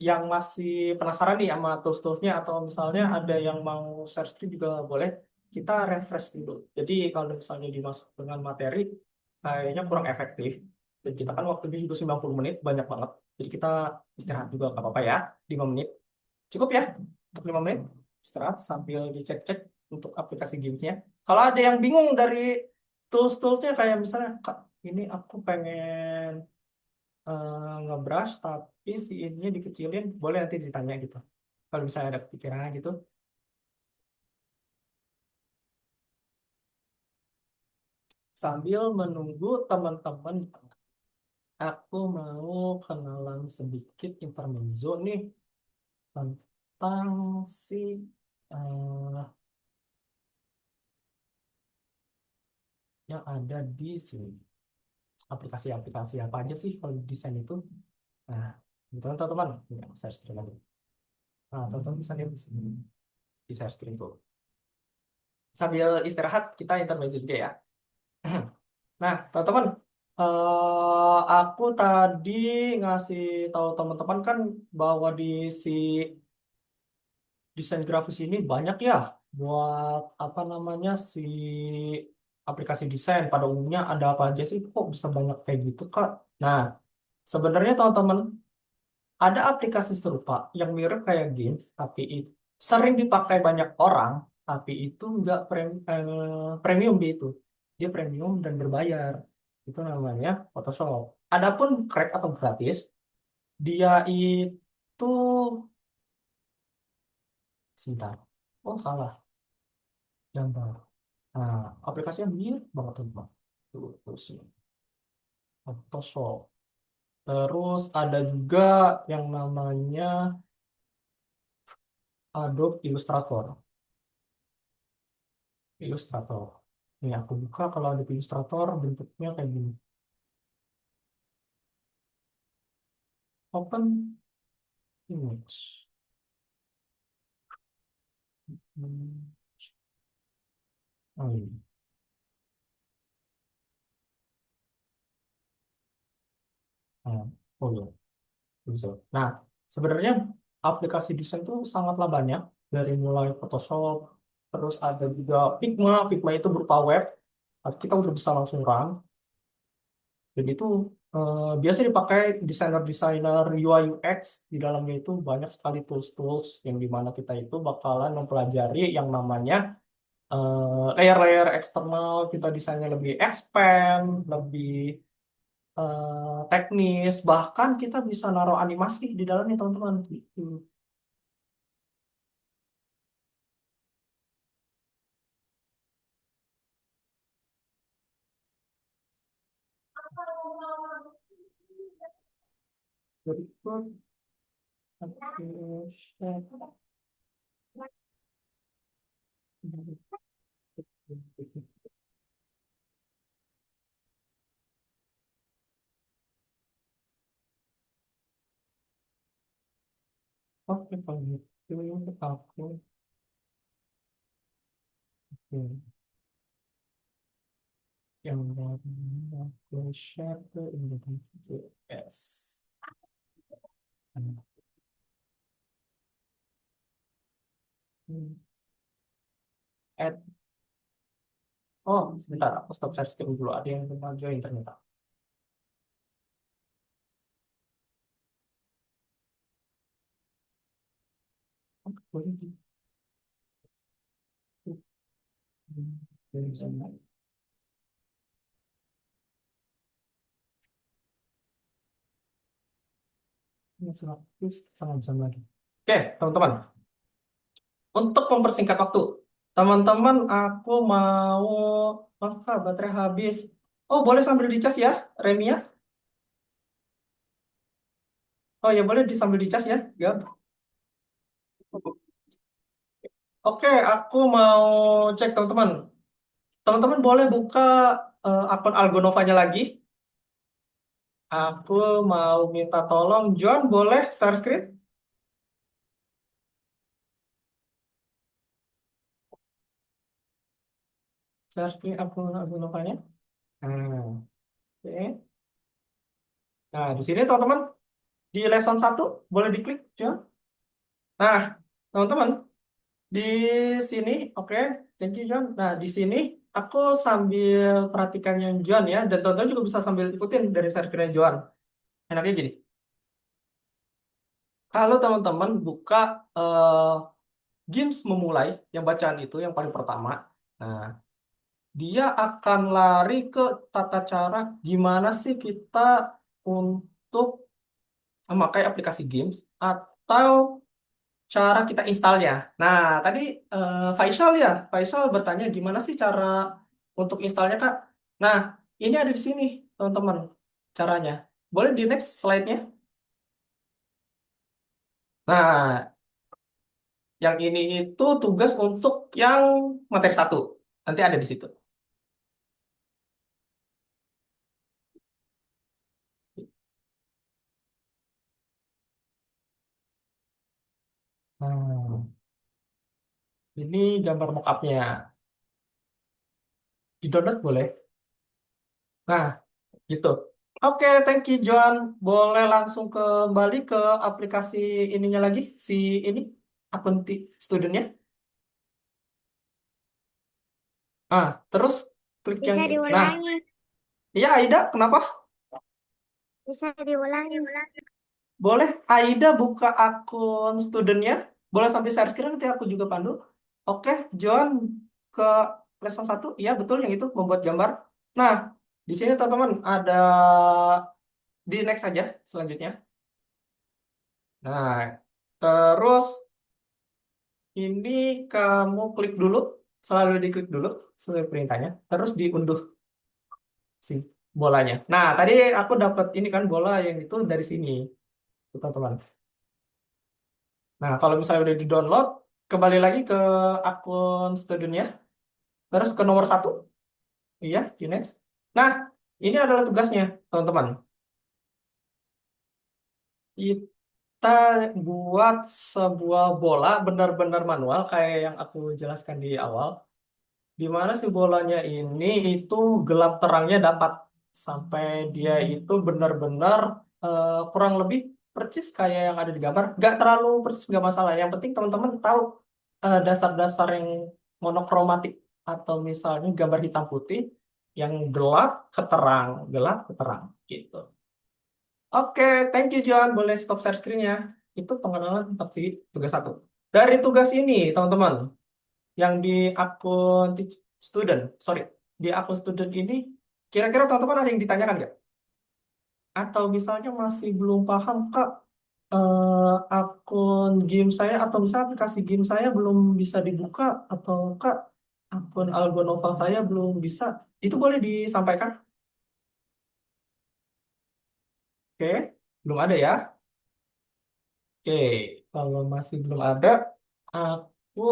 Speaker 1: yang masih penasaran nih sama tools-toolsnya atau misalnya ada yang mau share screen juga boleh. Kita refresh dulu. Jadi kalau misalnya dimasuk dengan materi, kayaknya kurang efektif. Dan kita kan waktunya juga 90 menit, banyak banget. Jadi kita istirahat juga, nggak apa-apa ya, 5 menit. Cukup ya untuk 5 menit istirahat sambil dicek-cek untuk aplikasi gamesnya. Kalau ada yang bingung dari tools-toolsnya kayak misalnya, Kak, ini aku pengen ngebrush tapi si ininya dikecilin, boleh nanti ditanya gitu. Kalau misalnya ada kepikiran gitu. Sambil menunggu teman-teman, aku mau kenalan sedikit intermezzo nih tentang si eh, yang ada di sini. Aplikasi-aplikasi apa aja sih kalau desain itu? Nah, gitu kan teman-teman. Ya, share screen lagi. Nah, teman-teman bisa lihat di sini. Di share screen tuh. Sambil istirahat, kita intermezzo juga ya. Nah, teman-teman, aku tadi ngasih tahu teman-teman kan bahwa di si desain grafis ini banyak ya buat apa namanya si aplikasi desain pada umumnya ada apa aja sih kok bisa banyak kayak gitu Kak? Nah, sebenarnya teman-teman ada aplikasi serupa yang mirip kayak games tapi sering dipakai banyak orang tapi itu nggak premium di itu. Dia premium dan berbayar. Itu namanya Photoshop. Adapun crack atau gratis, dia itu sebentar. Oh, salah. Gambar. Nah, aplikasinya mirip banget teman. Tuh sih. Photoshop. Terus ada juga yang namanya Adobe Illustrator. Illustrator. Ini aku buka kalau ada Illustrator bentuknya kayak gini. Open image. Hmm. Oh, ini. Ah, oh iya, bisa. Nah, sebenarnya aplikasi desain itu sangatlah banyak dari mulai Photoshop, terus ada juga Figma. Figma itu berupa web, kita udah bisa langsung run. Dan itu biasa dipakai desainer-desainer UI UX di dalamnya itu banyak sekali tools-tools yang dimana kita itu bakalan mempelajari yang namanya layer-layer eksternal kita desainnya lebih expand, lebih teknis, bahkan kita bisa naruh animasi di dalamnya teman-teman. Gitu. Berikut application. Oke, kalau gitu untuk aku. Oke. Yang baru aku share ke Indonesia S. Add. Oh, sebentar, aku stop share screen dulu. Ada yang belum join ternyata. Oh, boleh di. Dari sana. Ini waktu setengah jam lagi. Oke, teman-teman. Untuk mempersingkat waktu, teman-teman, aku mau, maaf Kak, baterai habis. Oh, boleh sambil dicas ya, Remi ya? Oh ya, boleh sambil dicas ya, Gab. Oke, aku mau cek teman-teman. Teman-teman boleh buka akun Algonovanya lagi. Aku mau minta tolong, John, boleh share screen? Share screen aku Novanya. Nah, oke. Nah, di sini teman-teman di lesson 1 boleh diklik, John. Nah, teman-teman di sini, oke, thank you John. Nah, di sini aku sambil perhatikan yang John ya, dan teman-teman juga bisa sambil ikutin dari share screen John. Enaknya gini, kalau teman-teman buka games memulai, yang bacaan itu yang paling pertama, nah, dia akan lari ke tata cara gimana sih kita untuk memakai aplikasi games atau cara kita installnya. Nah, tadi Faisal bertanya gimana sih cara untuk installnya, Kak? Nah, ini ada di sini, teman-teman, caranya. Boleh di next slide-nya? Nah, yang ini itu tugas untuk yang materi 1. Nanti ada di situ. Nah, ini gambar mockupnya. Di-download boleh. Nah, gitu. Oke, thank you John. Boleh langsung kembali ke aplikasi ininya lagi, si ini, akun studentnya. Terus klik yang
Speaker 4: Bisa
Speaker 1: ini. Nah,
Speaker 4: diulangi.
Speaker 1: iya Aida, kenapa?
Speaker 4: Bisa diulangi.
Speaker 1: Boleh Aida buka akun studentnya. Boleh sampai share screen, nanti aku juga pandu. Oke, John ke lesson 1. Iya, betul yang itu, membuat gambar. Nah, di sini teman-teman ada di next aja selanjutnya. Nah, terus ini kamu klik dulu, selalu diklik dulu sesuai perintahnya, terus diunduh si bolanya. Nah, tadi aku dapat ini kan bola yang itu dari sini, teman-teman. Nah, kalau misalnya udah di-download, kembali lagi ke akun studentnya, terus ke nomor 1. Iya, di next. Nah, ini adalah tugasnya, teman-teman. Kita buat sebuah bola benar-benar manual, kayak yang aku jelaskan di awal. Di mana si bolanya ini itu gelap terangnya dapat sampai dia itu benar-benar kurang lebih persis kayak yang ada di gambar. Nggak terlalu persis, nggak masalah. Yang penting teman-teman tahu dasar-dasar yang monokromatik atau misalnya gambar hitam putih yang gelap ke terang gitu. Oke, thank you John. Boleh stop share screen-nya. Itu pengenalan tentang si tugas 1. Dari tugas ini, teman-teman, yang di akun student, sorry, di akun student ini, kira-kira teman-teman ada yang ditanyakan nggak? Atau misalnya masih belum paham, Kak, akun game saya atau misalnya aplikasi game saya belum bisa dibuka, atau Kak, akun Algonova saya belum bisa, itu boleh disampaikan? Oke, belum ada ya? Oke, kalau masih belum ada, aku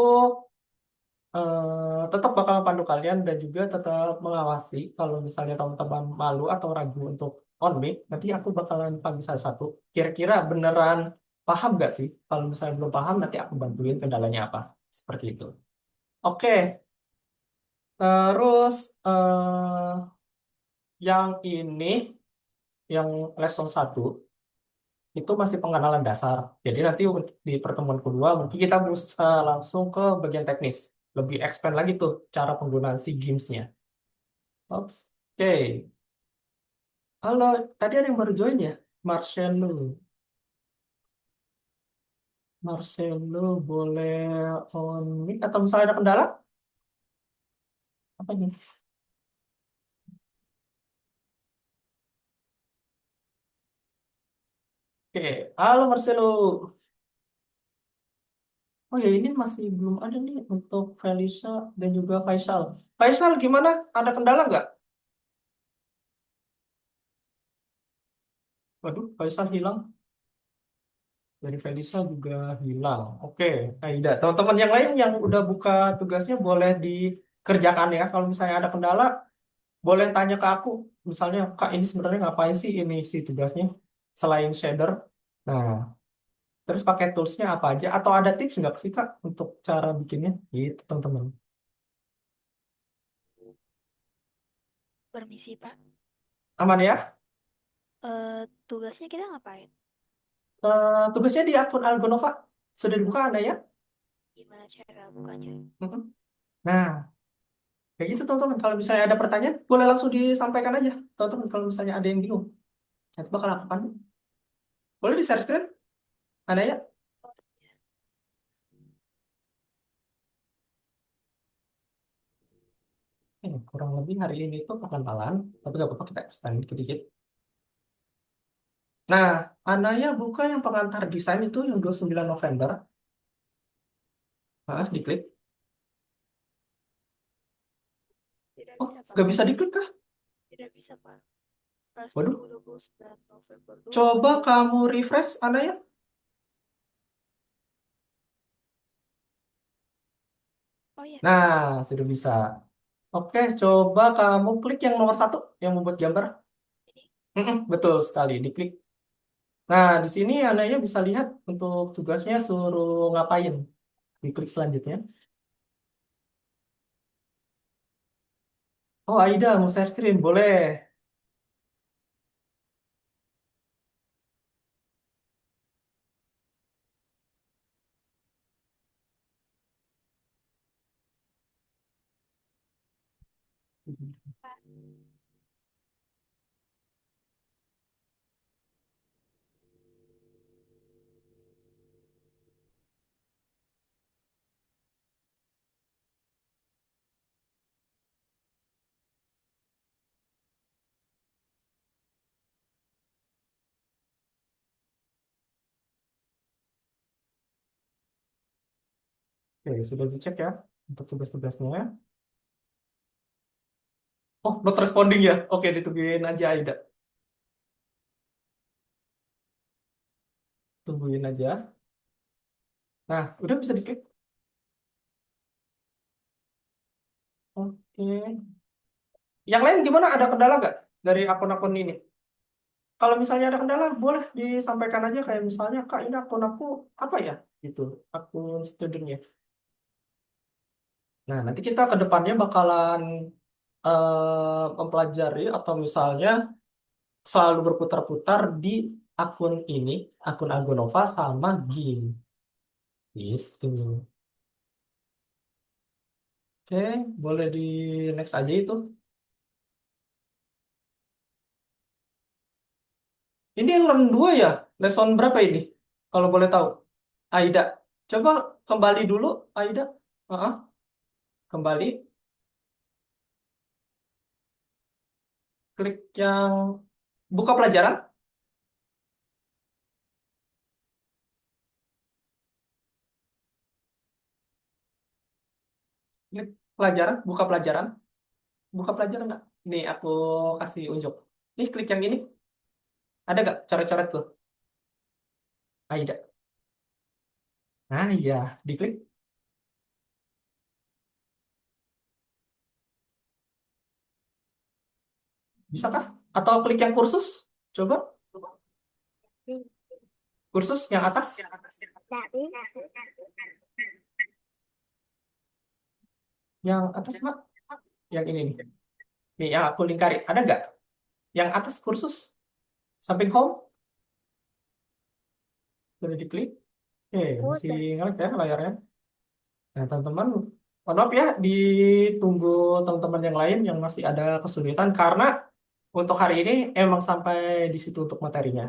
Speaker 1: tetap bakal pandu kalian dan juga tetap mengawasi kalau misalnya teman-teman malu atau ragu untuk on mic, nanti aku bakalan panggil satu-satu. Kira-kira beneran paham nggak sih? Kalau misalnya belum paham, nanti aku bantuin kendalanya apa. Seperti itu. Oke, terus yang ini, yang lesson 1, itu masih pengenalan dasar. Jadi nanti di pertemuan kedua, mungkin kita bisa langsung ke bagian teknis. Lebih expand lagi tuh cara penggunaan si gamesnya. Oke. Halo, tadi ada yang baru join ya? Marcelo. Marcelo boleh on mic atau misalnya ada kendala? Apa ini? Oke, halo Marcelo. Oh ya, ini masih belum ada nih untuk Felisa dan juga Faisal. Faisal gimana? Ada kendala nggak? Waduh, Faisal hilang. Dari Felisa juga hilang. Oke, Aida. Teman-teman yang lain yang udah buka tugasnya boleh dikerjakan ya. Kalau misalnya ada kendala, boleh tanya ke aku. Misalnya, Kak, ini sebenarnya ngapain sih ini si tugasnya selain shader? Nah, terus pakai toolsnya apa aja? Atau ada tips nggak sih, Kak, untuk cara bikinnya? Gitu, teman-teman.
Speaker 3: Permisi, Pak.
Speaker 1: Aman ya?
Speaker 3: Tugasnya kita ngapain?
Speaker 1: Tugasnya di akun Algonova. Sudah dibuka Anda ya?
Speaker 3: Gimana cara bukanya?
Speaker 1: Mhm. Nah, kayak gitu teman-teman. Kalau misalnya ada pertanyaan, boleh langsung disampaikan aja. Teman-teman, kalau misalnya ada yang bingung. Nanti bakal aku pandu. Boleh di-share screen? Ada ya?
Speaker 3: Oh, iya.
Speaker 1: Kurang lebih hari ini tuh perkenalan. Tapi gak apa-apa kita extend dikit-dikit. Nah, Anaya buka yang pengantar desain itu yang 29 November. Diklik.
Speaker 3: Tidak
Speaker 1: Oh,
Speaker 3: bisa, Pak.
Speaker 1: gak bisa diklik kah?
Speaker 3: Tidak bisa, Pak. Pas
Speaker 1: Waduh.
Speaker 3: 29 November dulu.
Speaker 1: Coba kamu refresh Anaya.
Speaker 3: Oh iya.
Speaker 1: Nah, sudah bisa. Oke, coba kamu klik yang nomor 1 yang membuat gambar.
Speaker 3: Ini.
Speaker 1: Betul sekali, diklik. Nah, di sini Anaya bisa lihat untuk tugasnya suruh ngapain. Diklik selanjutnya. Oh, Aida mau share screen, boleh. Oke, sudah dicek ya untuk tugas-tugasnya. Oh, not responding ya. Oke, ditungguin aja Aida. Tungguin aja. Nah, udah bisa diklik. Oke. Yang lain gimana? Ada kendala nggak dari akun-akun ini? Kalau misalnya ada kendala, boleh disampaikan aja kayak misalnya, Kak, ini akun aku apa ya? Gitu, akun studentnya. Nah, nanti kita ke depannya bakalan mempelajari atau misalnya selalu berputar-putar di akun ini, akun Algonova sama GIM. Gitu. Oke, boleh di next aja itu. Ini yang learn 2 ya? Lesson berapa ini? Kalau boleh tahu. Aida. Coba kembali dulu, Aida. Heeh, kembali. Klik yang buka pelajaran. Klik pelajaran, buka pelajaran. Buka pelajaran nggak? Nih, aku kasih unjuk. Nih, klik yang ini. Ada nggak coret-coret tuh? Aida. Nah, iya. Diklik. Bisakah? Atau klik yang kursus? Coba. Kursus yang atas.
Speaker 4: Nggak bisa.
Speaker 1: Yang atas, Mak. Yang ini nih. Nih, yang aku lingkari. Ada nggak? Yang atas kursus. Samping home. Boleh diklik. Oke, masih
Speaker 4: Udah.
Speaker 1: ngelag ya layarnya. Nah, teman-teman, mohon maaf ya, ditunggu teman-teman yang lain yang masih ada kesulitan karena untuk hari ini emang sampai di situ untuk materinya.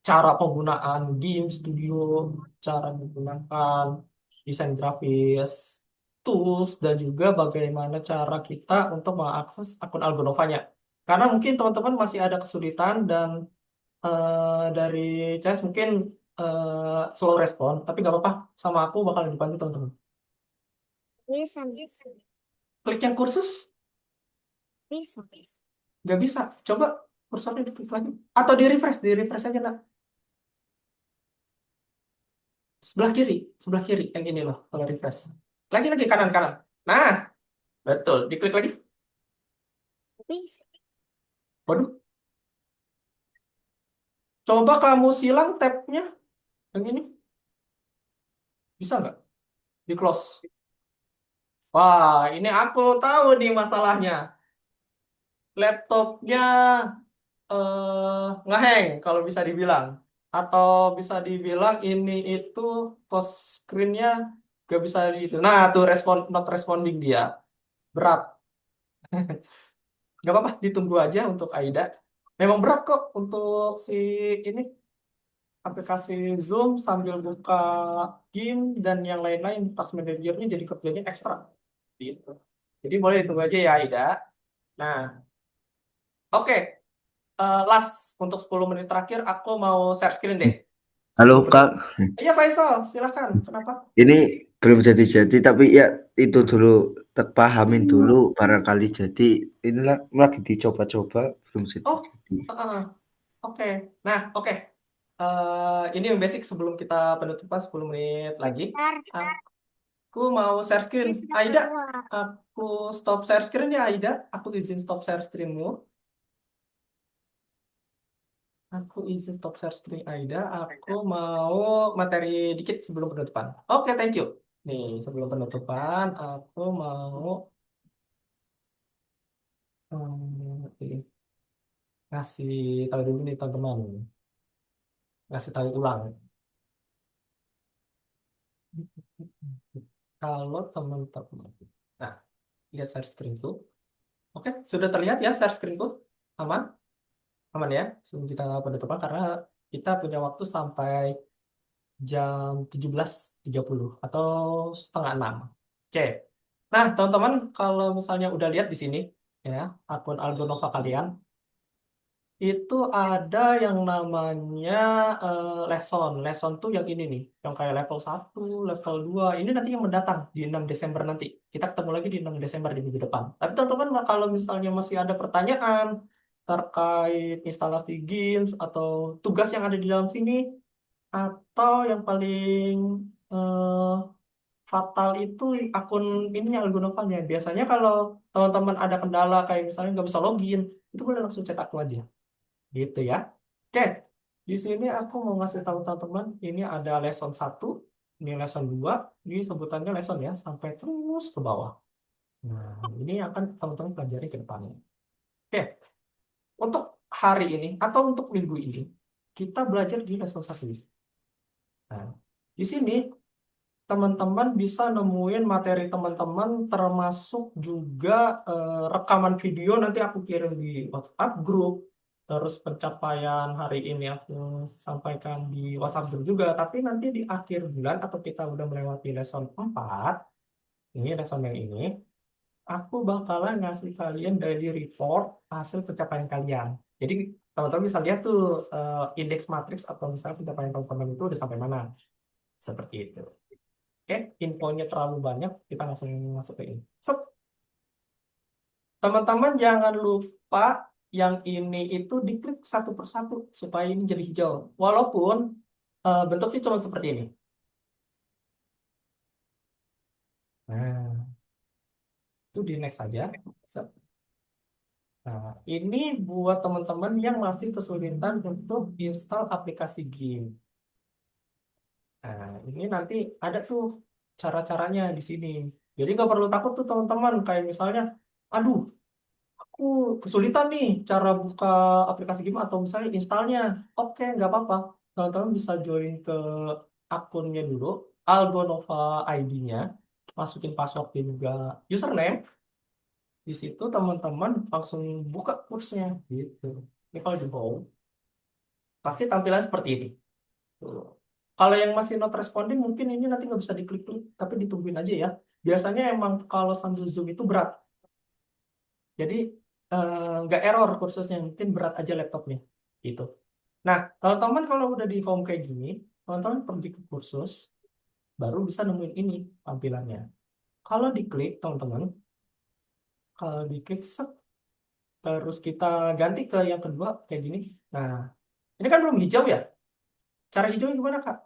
Speaker 1: Cara penggunaan game studio, cara menggunakan desain grafis, tools, dan juga bagaimana cara kita untuk mengakses akun Algonovanya. Karena mungkin teman-teman masih ada kesulitan dan dari CS mungkin slow respon, tapi nggak apa-apa, sama aku bakal dibantu teman-teman.
Speaker 4: Bisa, bisa.
Speaker 1: Klik yang kursus,
Speaker 4: Bisa, bisa.
Speaker 1: nggak bisa. Coba kursornya diklik lagi. Atau di refresh aja nak. Sebelah kiri yang ini loh kalau refresh. Lagi kanan kanan. Nah, betul. Diklik lagi.
Speaker 4: Bisa.
Speaker 1: Waduh. Coba kamu silang tabnya yang ini. Bisa nggak? Di close. Wah, ini aku tahu nih masalahnya. laptopnya ngeheng kalau bisa dibilang. Atau bisa dibilang ini itu touch screen-nya gak bisa gitu. Nah, tuh not responding dia. Berat. Gak apa-apa, ditunggu aja untuk Aida. Memang berat kok untuk si ini aplikasi Zoom sambil buka game dan yang lain-lain. Task manajernya jadi kerjanya ekstra. Gitu. Jadi boleh ditunggu aja ya Aida. Nah, oke. Last untuk 10 menit terakhir aku mau share screen deh.
Speaker 7: Halo
Speaker 1: Sebelum
Speaker 7: Kak,
Speaker 1: Iya Faisal, silahkan. Kenapa?
Speaker 7: ini belum jadi-jadi tapi ya itu dulu pahamin dulu barangkali jadi. Inilah lagi dicoba-coba belum
Speaker 1: Oh,
Speaker 7: jadi-jadi.
Speaker 1: oke. Nah, oke. Ini yang basic sebelum kita penutupan 10 menit lagi. Aku mau share screen. Aida, aku stop share screen ya Aida. Aku izin stop share screenmu. Aku izin stop share screen Aida. Aku mau materi dikit sebelum penutupan. Oke, thank you. Nih, sebelum penutupan, aku mau ini, ngasih tahu dulu nih teman-teman. Ngasih tahu ulang. Kalau teman-teman. Nah, lihat share screenku. Oke, sudah terlihat ya share screenku? Aman? Aman ya? Sebelum kita penutupan karena kita punya waktu sampai jam 17.30 atau setengah 6. Oke. Nah, teman-teman, kalau misalnya udah lihat di sini ya, akun Algonova kalian itu ada yang namanya lesson. Lesson tuh yang ini nih, yang kayak level 1, level 2. Ini nanti yang mendatang di 6 Desember nanti. Kita ketemu lagi di 6 Desember di minggu depan. Tapi teman-teman kalau misalnya masih ada pertanyaan terkait instalasi games atau tugas yang ada di dalam sini, atau yang paling eh, fatal itu akun ininya Algonovanya. Biasanya kalau teman-teman ada kendala kayak misalnya nggak bisa login, itu boleh langsung chat aku aja. Gitu ya. Oke, di sini aku mau ngasih tahu teman-teman, ini ada lesson 1, ini lesson 2, ini sebutannya lesson ya, sampai terus ke bawah. Nah, ini yang akan teman-teman pelajari ke depannya. Oke, untuk hari ini atau untuk minggu ini, kita belajar di lesson 1. Nah, di sini teman-teman bisa nemuin materi teman-teman termasuk juga rekaman video nanti aku kirim di WhatsApp group, terus pencapaian hari ini aku sampaikan di WhatsApp group juga, tapi nanti di akhir bulan atau kita udah melewati lesson 4, ini lesson yang ini, aku bakalan ngasih kalian daily report hasil pencapaian kalian. Jadi teman-teman bisa lihat tuh indeks matriks atau misalnya pencapaian teman-teman itu udah sampai mana. Seperti itu. Oke, infonya terlalu banyak, kita langsung masuk ke ini. Set. Teman-teman jangan lupa yang ini itu diklik satu persatu supaya ini jadi hijau. Walaupun bentuknya cuma seperti ini. Nah, itu di next saja. Set. Nah, ini buat teman-teman yang masih kesulitan untuk install aplikasi game. Nah, ini nanti ada tuh cara-caranya di sini. Jadi nggak perlu takut tuh teman-teman. Kayak misalnya, aduh, aku kesulitan nih cara buka aplikasi game atau misalnya installnya. Oke, nggak apa-apa. Teman-teman bisa join ke akunnya dulu, Algonova ID-nya, masukin passwordnya juga username. Di situ teman-teman langsung buka kursnya gitu. Ini kalau di home, pasti tampilan seperti ini. Tuh. Kalau yang masih not responding mungkin ini nanti nggak bisa diklik-klik, tapi ditungguin aja ya. Biasanya emang kalau sambil Zoom itu berat. Jadi nggak error kursusnya, mungkin berat aja laptopnya. Gitu. Nah, teman-teman kalau udah di home kayak gini, teman-teman pergi ke kursus, baru bisa nemuin ini tampilannya. Kalau diklik, teman-teman, kalau diklik set, terus kita ganti ke yang kedua kayak gini. Nah, ini kan belum hijau ya. Cara hijaunya gimana, Kak?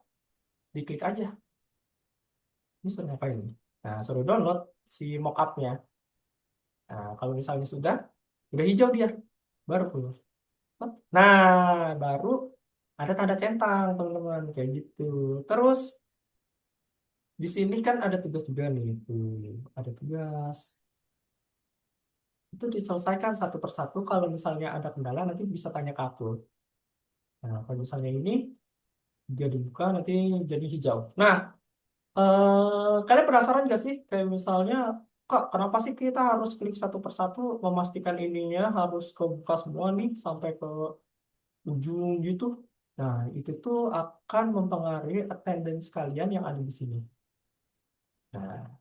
Speaker 1: Diklik aja. Ini suruh ngapain? Nah, suruh download si mockupnya. Nah, kalau misalnya udah hijau dia, baru full. Nah, baru ada tanda centang, teman-teman, kayak gitu. Terus di sini kan ada tugas juga nih, tuh. Ada tugas. itu diselesaikan satu persatu. Kalau misalnya ada kendala nanti bisa tanya ke aku. Nah, kalau misalnya ini dia dibuka nanti jadi hijau. Nah, kalian penasaran gak sih kayak misalnya Kak, kenapa sih kita harus klik satu persatu memastikan ininya harus kebuka semua nih sampai ke ujung gitu? Nah, itu tuh akan mempengaruhi attendance kalian yang ada di sini. Nah,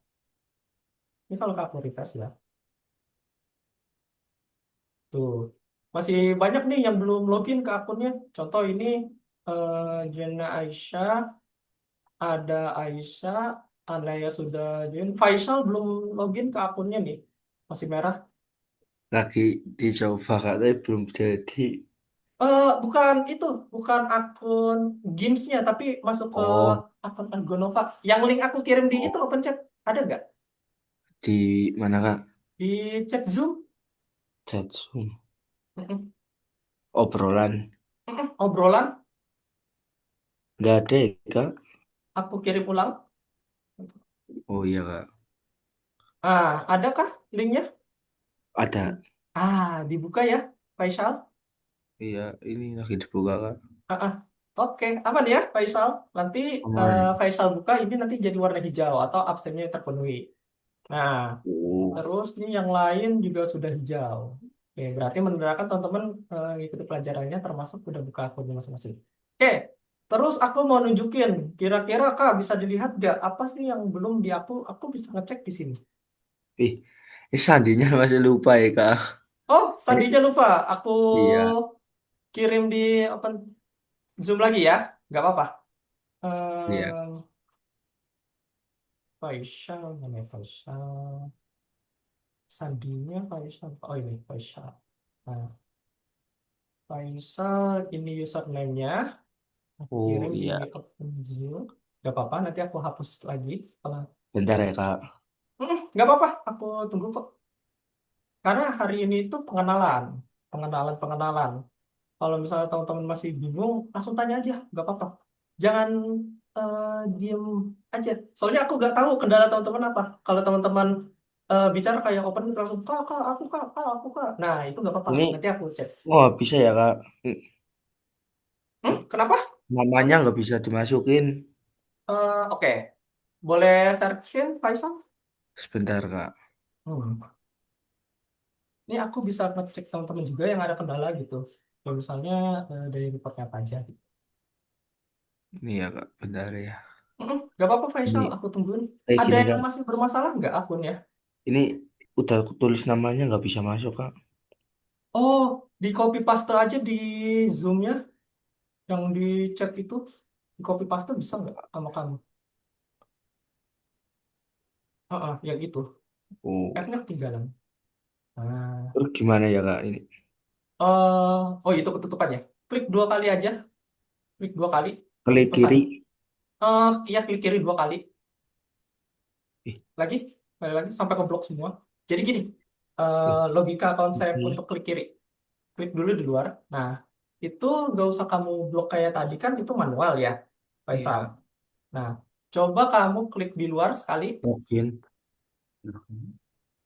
Speaker 1: ini kalau aku refresh ya. Tuh, masih banyak nih yang belum login ke akunnya. Contoh ini Jena Aisyah, ada Aisyah, Anaya sudah join. Faisal belum login ke akunnya nih, masih merah.
Speaker 7: Lagi dicoba Kak, tapi belum jadi.
Speaker 1: Bukan itu, bukan akun Gamesnya, tapi masuk ke
Speaker 7: Oh,
Speaker 1: akun Argonova. Yang link aku kirim di itu
Speaker 7: oh,
Speaker 1: open chat, ada nggak?
Speaker 7: di mana Kak?
Speaker 1: Di chat Zoom?
Speaker 7: Chat Zoom.
Speaker 1: Mm-mm.
Speaker 7: Obrolan.
Speaker 1: Mm-mm. Obrolan,
Speaker 7: Nggak ada ya Kak?
Speaker 1: aku kirim ulang.
Speaker 7: Oh iya Kak.
Speaker 1: Adakah linknya?
Speaker 7: Ada.
Speaker 1: Dibuka ya, Faisal.
Speaker 7: Iya, ini lagi dibuka Kak.
Speaker 1: Ah, ah. Oke, aman ya, Faisal. Nanti
Speaker 7: Aman.
Speaker 1: Faisal buka ini nanti jadi warna hijau atau absennya terpenuhi. Nah,
Speaker 7: Oh,
Speaker 1: terus ini yang lain juga sudah hijau. Oke, berarti menandakan teman-teman ngikuti pelajarannya termasuk udah buka akunnya masing-masing. Oke, terus aku mau nunjukin. Kira-kira Kak bisa dilihat gak apa sih yang belum di aku? Aku bisa ngecek di sini.
Speaker 7: ih, ini sandinya masih lupa ya Kak.
Speaker 1: Oh, sandinya lupa. Aku
Speaker 7: Iya,
Speaker 1: kirim di open Zoom lagi ya. Nggak apa-apa.
Speaker 7: iya.
Speaker 1: Eh, Faisal, mana ya Faisal? Sandinya Faisal. Oh ini Faisal. Nah, Faisal ini username-nya. Aku
Speaker 7: Oh
Speaker 1: kirim di
Speaker 7: iya.
Speaker 1: open Zoom. Gak apa-apa, nanti aku hapus lagi setelah.
Speaker 7: Bentar ya Kak.
Speaker 1: Gak apa-apa, aku tunggu kok. Karena hari ini itu pengenalan, pengenalan. Kalau misalnya teman-teman masih bingung, langsung tanya aja, gak apa-apa. Jangan diem aja. Soalnya aku gak tahu kendala teman-teman apa. Kalau teman-teman bicara kayak open langsung kak, aku kak, aku kak. Nah itu gak apa-apa.
Speaker 7: Ini,
Speaker 1: Nanti aku cek.
Speaker 7: oh bisa ya Kak.
Speaker 1: Kenapa?
Speaker 7: Namanya nggak bisa dimasukin.
Speaker 1: Oke, boleh searching Faisal?
Speaker 7: Sebentar Kak.
Speaker 1: Hmm. Ini aku bisa ngecek teman-teman juga yang ada kendala gitu. Kalau misalnya dari reportnya apa aja. Gitu.
Speaker 7: Ini ya Kak, bentar ya.
Speaker 1: Gak apa-apa Faisal,
Speaker 7: Ini
Speaker 1: aku tungguin.
Speaker 7: kayak
Speaker 1: Ada
Speaker 7: gini
Speaker 1: yang
Speaker 7: Kak.
Speaker 1: masih bermasalah nggak akunnya?
Speaker 7: Ini udah aku tulis namanya nggak bisa masuk Kak.
Speaker 1: Oh, di copy paste aja di Zoom-nya yang di chat itu. Di copy paste bisa nggak sama kamu? Ya gitu.
Speaker 7: Oh,
Speaker 1: F-nya ketinggalan. Nah,
Speaker 7: terus gimana ya Kak ini?
Speaker 1: oh itu ketutupannya. Klik dua kali aja. Klik dua kali. Di
Speaker 7: Klik
Speaker 1: pesan.
Speaker 7: kiri.
Speaker 1: Iya klik kiri dua kali.
Speaker 7: Ih,
Speaker 1: Lagi, kali lagi sampai ke blok semua. Jadi gini,
Speaker 7: loh,
Speaker 1: logika konsep
Speaker 7: ini.
Speaker 1: untuk klik kiri. Klik dulu di luar. Nah, itu gak usah kamu blok kayak tadi kan itu manual ya, Faisal.
Speaker 7: Iya,
Speaker 1: Nah, coba kamu klik di luar sekali,
Speaker 7: login.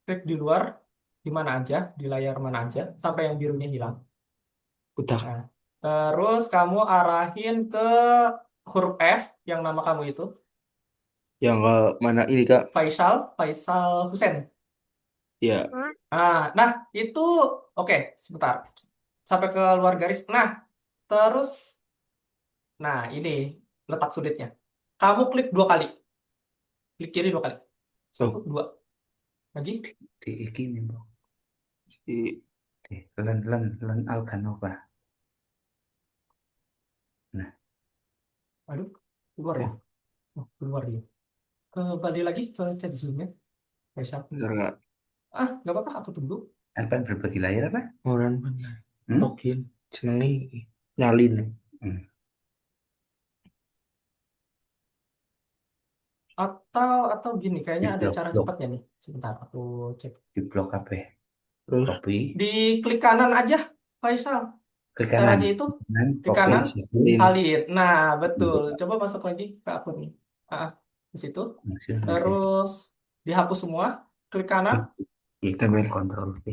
Speaker 1: klik di luar di mana aja, di layar mana aja, sampai yang birunya hilang.
Speaker 7: Udah.
Speaker 1: Nah, terus kamu arahin ke huruf F yang nama kamu itu,
Speaker 7: Yang mana ini Kak?
Speaker 1: Faisal Hussein.
Speaker 7: Ya,
Speaker 1: Nah itu oke, sebentar. Sampai ke luar garis. Nah, terus, nah ini letak sulitnya. Kamu klik dua kali, klik kiri dua kali. Satu,
Speaker 7: oh,
Speaker 1: dua. Lagi.
Speaker 10: Di ini Bang.
Speaker 7: di
Speaker 10: Len Alganova. Nah,
Speaker 1: Aduh, keluar ya.
Speaker 10: oh,
Speaker 1: Oh, keluar dia. Kembali lagi ke chat Zoom-nya. Faisal.
Speaker 7: bentar Kak.
Speaker 1: Nggak apa-apa, aku tunggu.
Speaker 10: apa berbagi layar apa?
Speaker 7: Orang punya
Speaker 10: Hmm?
Speaker 7: login. Seneng nyalin.
Speaker 10: Hmm.
Speaker 1: Atau gini, kayaknya
Speaker 10: Di
Speaker 1: ada
Speaker 10: blok
Speaker 1: cara
Speaker 10: blok
Speaker 1: cepatnya nih. Sebentar, aku cek.
Speaker 10: di blok apa?
Speaker 7: Terus
Speaker 10: Copy
Speaker 1: Di klik kanan aja, Faisal.
Speaker 10: ke kanan.
Speaker 1: Caranya itu
Speaker 10: Dan
Speaker 1: klik
Speaker 10: copy
Speaker 1: kanan,
Speaker 7: salin.
Speaker 1: salin. Nah, betul. Coba masuk lagi ke akun nih. Di situ.
Speaker 10: masih
Speaker 1: Terus dihapus semua. Klik kanan.
Speaker 10: kita main kontrol V.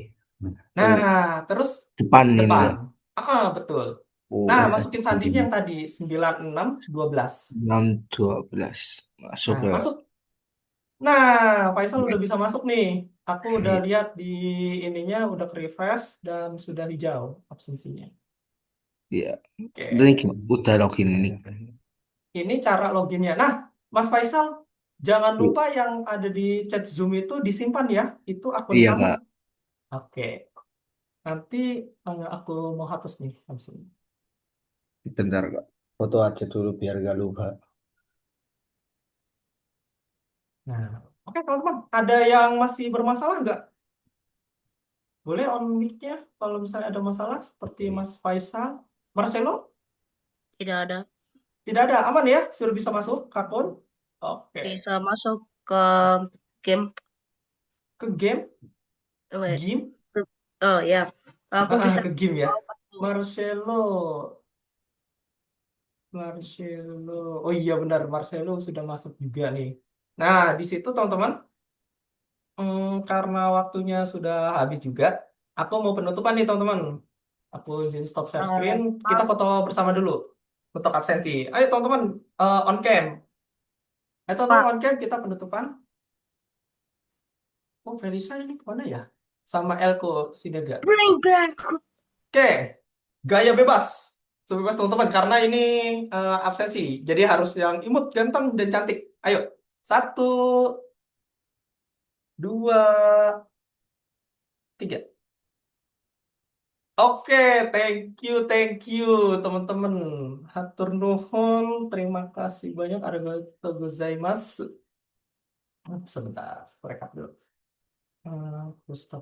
Speaker 1: Nah,
Speaker 7: Oh,
Speaker 1: terus
Speaker 7: depan ini
Speaker 1: depan.
Speaker 7: ya.
Speaker 1: Betul.
Speaker 7: Oh,
Speaker 1: Nah,
Speaker 10: Terus
Speaker 1: masukin sandinya yang tadi 9612.
Speaker 7: 6, 12 masuk
Speaker 1: Nah,
Speaker 7: ya.
Speaker 1: masuk. Nah, Faisal udah bisa masuk nih. Aku udah lihat di ininya udah ke refresh dan sudah hijau absensinya.
Speaker 7: Iya.
Speaker 1: Oke.
Speaker 7: Ini udah login ini.
Speaker 1: Ini cara loginnya. Nah, Mas Faisal, jangan
Speaker 7: Yuk.
Speaker 1: lupa yang ada di chat Zoom itu disimpan ya. Itu akun
Speaker 7: Iya
Speaker 1: kamu.
Speaker 7: Kak.
Speaker 1: Oke. Nanti aku mau hapus nih habis ini.
Speaker 7: Bentar Kak. Foto aja dulu biar gak lupa.
Speaker 1: Nah, oke teman-teman. Ada yang masih bermasalah nggak? Boleh on mic-nya kalau misalnya ada masalah seperti Mas Faisal. Marcelo?
Speaker 2: Tidak ada.
Speaker 1: Tidak ada. Aman ya? Sudah bisa masuk ke akun? Oke.
Speaker 2: Bisa masuk ke game.
Speaker 1: Ke game?
Speaker 2: Wait.
Speaker 1: Game?
Speaker 2: Oh ya, aku bisa.
Speaker 1: Ke game ya. Marcelo. Marcelo. Oh iya benar, Marcelo sudah masuk juga nih. Nah, di situ teman-teman, karena waktunya sudah habis juga, aku mau penutupan nih teman-teman. Aku izin stop share screen. Kita foto bersama dulu untuk absensi. Ayo teman-teman, on cam. Ayo teman-teman on cam kita penutupan. Oh, Felisa ini kemana ya? Sama Elko Sidaga.
Speaker 2: Bring back.
Speaker 1: Oke, gaya bebas. Sebebas teman-teman, karena ini absensi. Jadi harus yang imut, ganteng, dan cantik. Ayo, 1, 2, 3. Oke, thank you teman-teman. Hatur nuhun, terima kasih banyak. Arigatou gozaimasu. Sebentar, rekap dulu. Aku stop